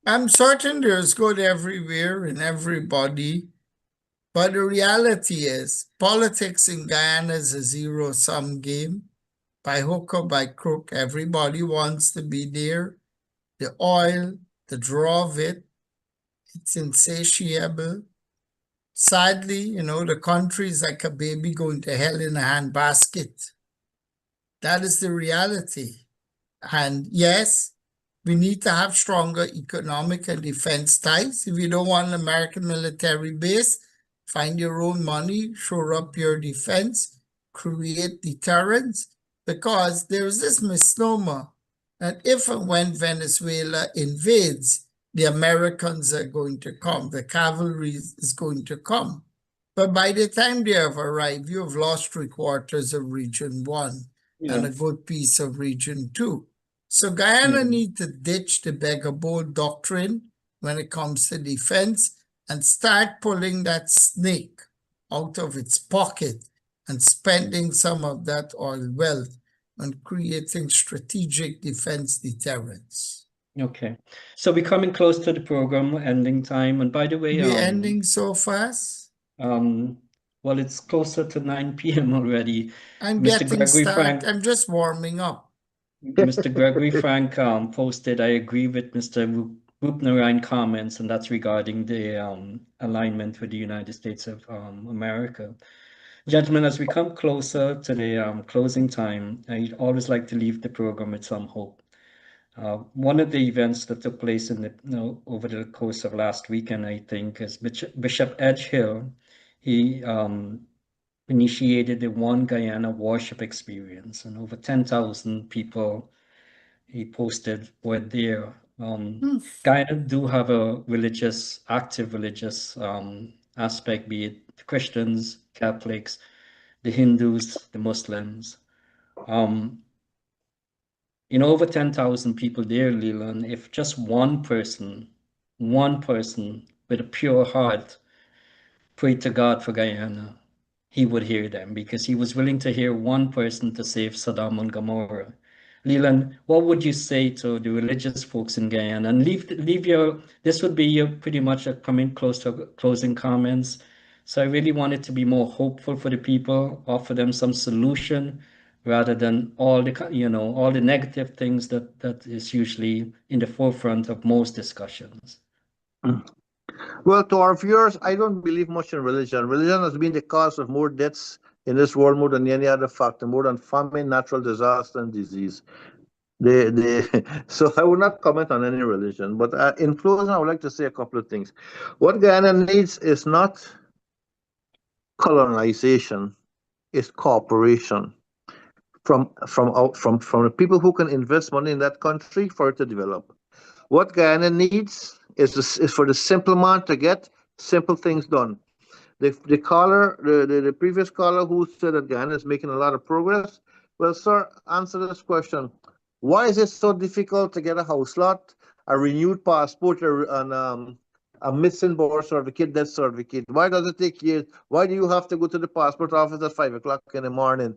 I'm certain there's good everywhere in everybody, but the reality is politics in Guyana is a zero-sum game. By hook or by crook, everybody wants to be there. The oil, the draw of it, it's insatiable. Sadly, the country is like a baby going to hell in a handbasket. That is the reality. And yes, we need to have stronger economic and defense ties. If you don't want an American military base, find your own money, shore up your defense, create deterrence, because there's this misnomer that if and when Venezuela invades, the Americans are going to come, the cavalry is going to come. But by the time they have arrived, you have lost 3/4 of Region 1 and a good piece of Region 2. So Guyana needs to ditch the beggar bowl doctrine when it comes to defense and start pulling that snake out of its pocket and spending some of that oil wealth on creating strategic defense deterrents. Okay, so we're coming close to the program ending time. And by the way, We're ending so fast. Well, it's closer to 9 p.m. already. I'm Mr. getting Gregory started. Frank, I'm just warming up. Mr. Gregory Frank posted, I agree with Mr. Rupnarine comments, and that's regarding the alignment with the United States of America. Gentlemen, as we come closer to the closing time, I always like to leave the program with some hope. One of the events that took place in over the course of last weekend, I think, is Bishop Edgehill. He initiated the One Guyana worship experience, and over 10,000 people he posted were there. Guyana do have a active religious aspect, be it Christians, Catholics, the Hindus, the Muslims. Over 10,000 people there, Leland, if just one person with a pure heart prayed to God for Guyana, he would hear them, because he was willing to hear one person to save Sodom and Gomorrah. Leland, what would you say to the religious folks in Guyana? And this would be your pretty much coming close to closing comments. So I really wanted to be more hopeful for the people, offer them some solution, rather than all the negative things that is usually in the forefront of most discussions. Well, to our viewers, I don't believe much in religion. Religion has been the cause of more deaths in this world more than any other factor, more than famine, natural disaster, and disease. So I will not comment on any religion. But in closing, I would like to say a couple of things. What Guyana needs is not colonization, it's cooperation from the people who can invest money in that country for it to develop. What Guyana needs is for the simple man to get simple things done. The previous caller who said that Guyana is making a lot of progress, well, sir, answer this question. Why is it so difficult to get a house lot, a renewed passport, and a missing birth certificate, death certificate? Why does it take years? Why do you have to go to the passport office at 5 o'clock in the morning?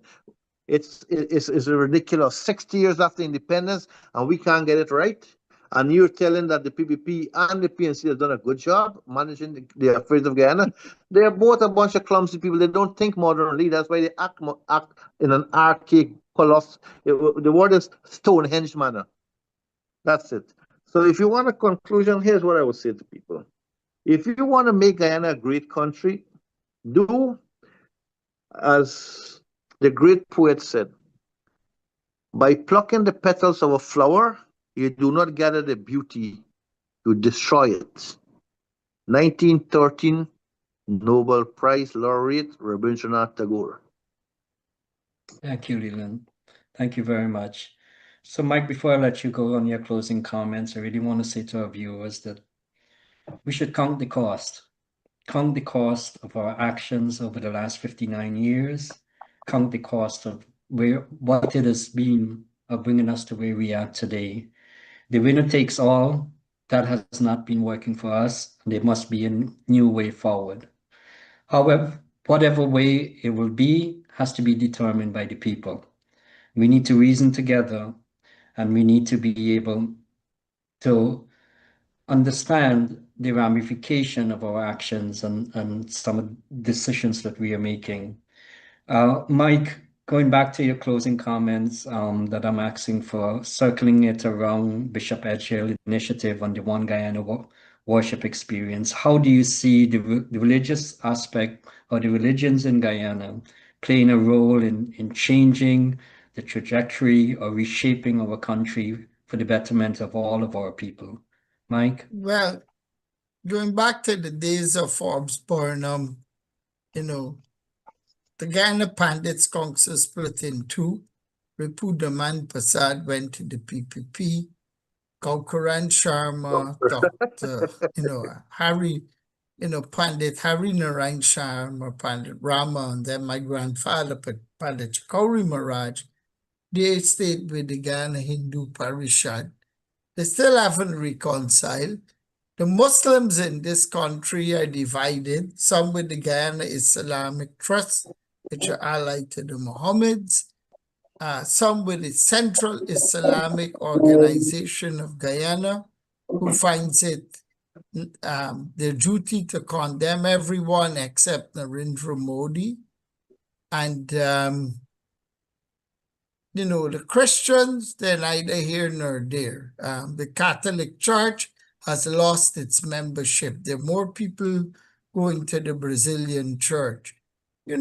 It's ridiculous. 60 years after independence, and we can't get it right. And you're telling that the PPP and the PNC have done a good job managing the affairs of Guyana. They are both a bunch of clumsy people. They don't think modernly. That's why they act in an archaic, coloss. The word is Stonehenge manner. That's it. So if you want a conclusion, here's what I would say to people. If you want to make Guyana a great country, do as the great poet said, by plucking the petals of a flower, you do not gather the beauty, you destroy it. 1913 Nobel Prize laureate Rabindranath Tagore. Thank you, Leland. Thank you very much. So, Mike, before I let you go on your closing comments, I really want to say to our viewers that we should count the cost. Count the cost of our actions over the last 59 years. Count the cost of what it has been of bringing us to where we are today. The winner takes all. That has not been working for us. There must be a new way forward. However, whatever way it will be has to be determined by the people. We need to reason together, and we need to be able to understand the ramification of our actions and some decisions that we are making. Mike, going back to your closing comments that I'm asking for, circling it around Bishop Edgehill initiative on the One Guyana worship experience, how do you see the religious aspect or the religions in Guyana playing a role in changing the trajectory or reshaping our country for the betterment of all of our people? Mike? Well, going back to the days of Forbes Burnham, the Guyana Pandits Council split in two. Ripudaman Prasad went to the PPP, Gaukaran Sharma, Dr. Harry, Pandit Hari Narayan Sharma, Pandit Rama, and then my grandfather, Pandit Chakori Maharaj, they stayed with the Guyana Hindu Parishad. They still haven't reconciled. The Muslims in this country are divided, some with the Guyana Islamic Trust, which are allied to the Mohammeds, some with the Central Islamic Organization of Guyana, who finds it their duty to condemn everyone except Narendra Modi. And, the Christians, they're neither here nor there. The Catholic Church has lost its membership. There are more people going to the Brazilian church. I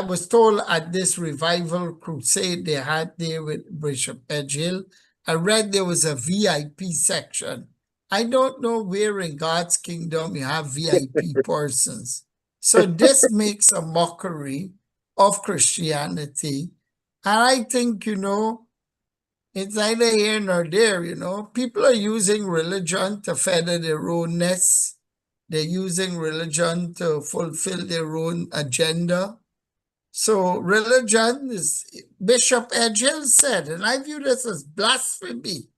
was told at this revival crusade they had there with Bishop Edgehill, I read there was a VIP section. I don't know where in God's kingdom you have VIP persons. So this makes a mockery of Christianity. And I think, it's neither here nor there, People are using religion to feather their own nests. They're using religion to fulfill their own agenda. So religion is, Bishop Edgehill said, and I view this as blasphemy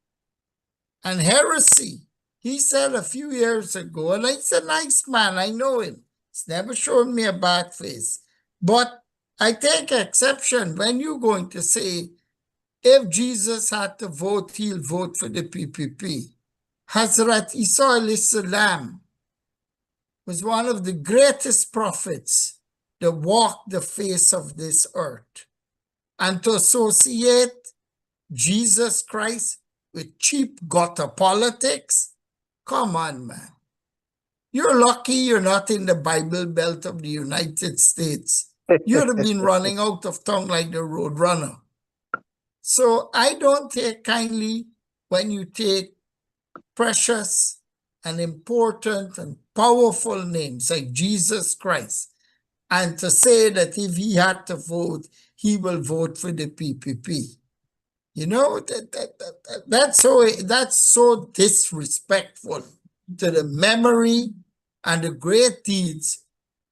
and heresy. He said a few years ago, and he's a nice man, I know him. He's never shown me a bad face. But I take exception when you're going to say, if Jesus had to vote, he'll vote for the PPP. Hazrat Isa alayhi salam was one of the greatest prophets that walked the face of this earth. And to associate Jesus Christ with cheap gutter politics, come on, man. You're lucky you're not in the Bible Belt of the United States. You'd have been running out of tongue like the road runner. So I don't take kindly when you take precious and important and powerful names like Jesus Christ, and to say that if he had to vote, he will vote for the PPP. That's so disrespectful to the memory and the great deeds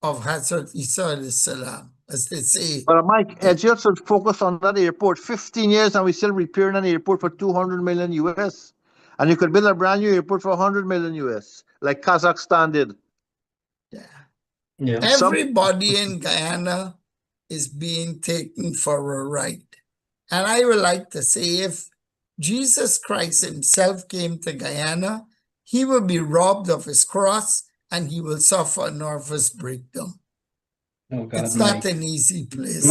of Hazrat Isa alayhi salam, as they say. But Mike, just should focus on that airport. 15 years and we still repairing an airport for 200 million US. And you could build a brand new airport for 100 million US, like Kazakhstan did. Yeah. Everybody in Guyana is being taken for a ride. And I would like to say, if Jesus Christ himself came to Guyana, he will be robbed of his cross and he will suffer a nervous breakdown. Oh God, it's Mike. not an easy place.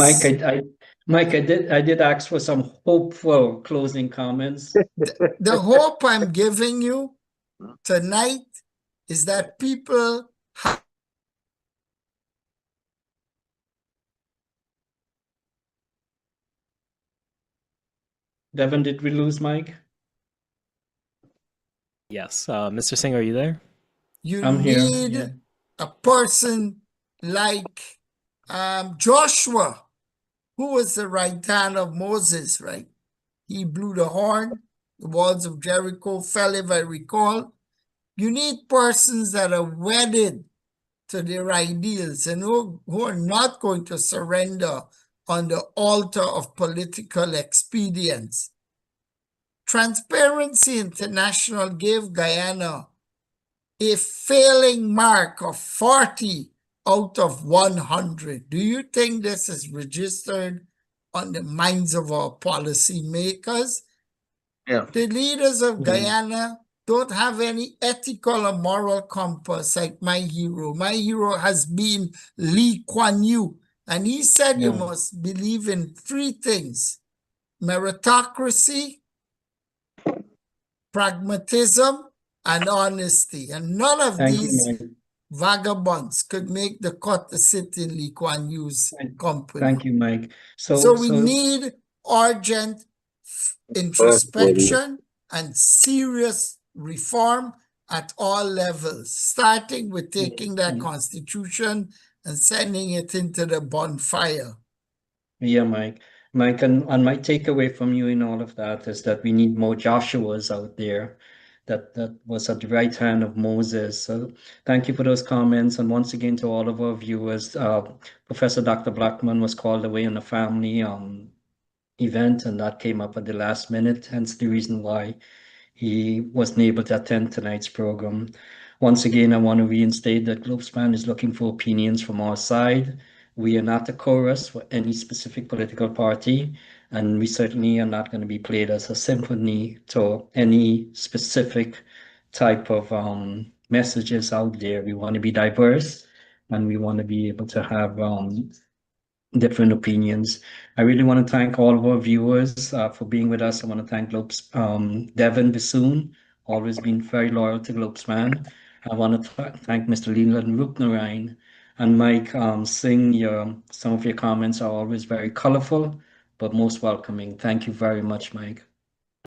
Mike, I did ask for some hopeful closing comments. The hope I'm giving you tonight is that people have Devin, did we lose Mike? Yes. Mr. Singh, are you there? I'm here. need Yeah. a person like Joshua, who was the right hand of Moses, right? He blew the horn, the walls of Jericho fell, if I recall. You need persons that are wedded to their ideals and who are not going to surrender on the altar of political expedience. Transparency International gave Guyana a failing mark of 40 out of 100. Do you think this is registered on the minds of our policymakers? Yeah. The leaders of Guyana don't have any ethical or moral compass like my hero. My hero has been Lee Kuan Yew, and he said you must believe in three things: meritocracy, pragmatism, and honesty. And none of these vagabonds could make the cut to sit in Lee Kuan Yew's company. Thank you, Mike. So we need urgent introspection and serious reform at all levels, starting with taking that constitution and sending it into the bonfire. Yeah, Mike. Mike, and my takeaway from you in all of that is that we need more Joshuas out there that was at the right hand of Moses. So thank you for those comments. And once again, to all of our viewers, Professor Dr. Blackman was called away on a family event, and that came up at the last minute, hence the reason why he wasn't able to attend tonight's program. Once again, I want to reinstate that Globespan is looking for opinions from our side. We are not a chorus for any specific political party, and we certainly are not going to be played as a symphony to any specific type of messages out there. We want to be diverse, and we want to be able to have different opinions. I really want to thank all of our viewers for being with us. I want to thank Devin Bissoon, always been very loyal to Globesman. I want to thank Mr. Leland Rupnarain and Mike Singh. Some of your comments are always very colorful, but most welcoming. Thank you very much, Mike.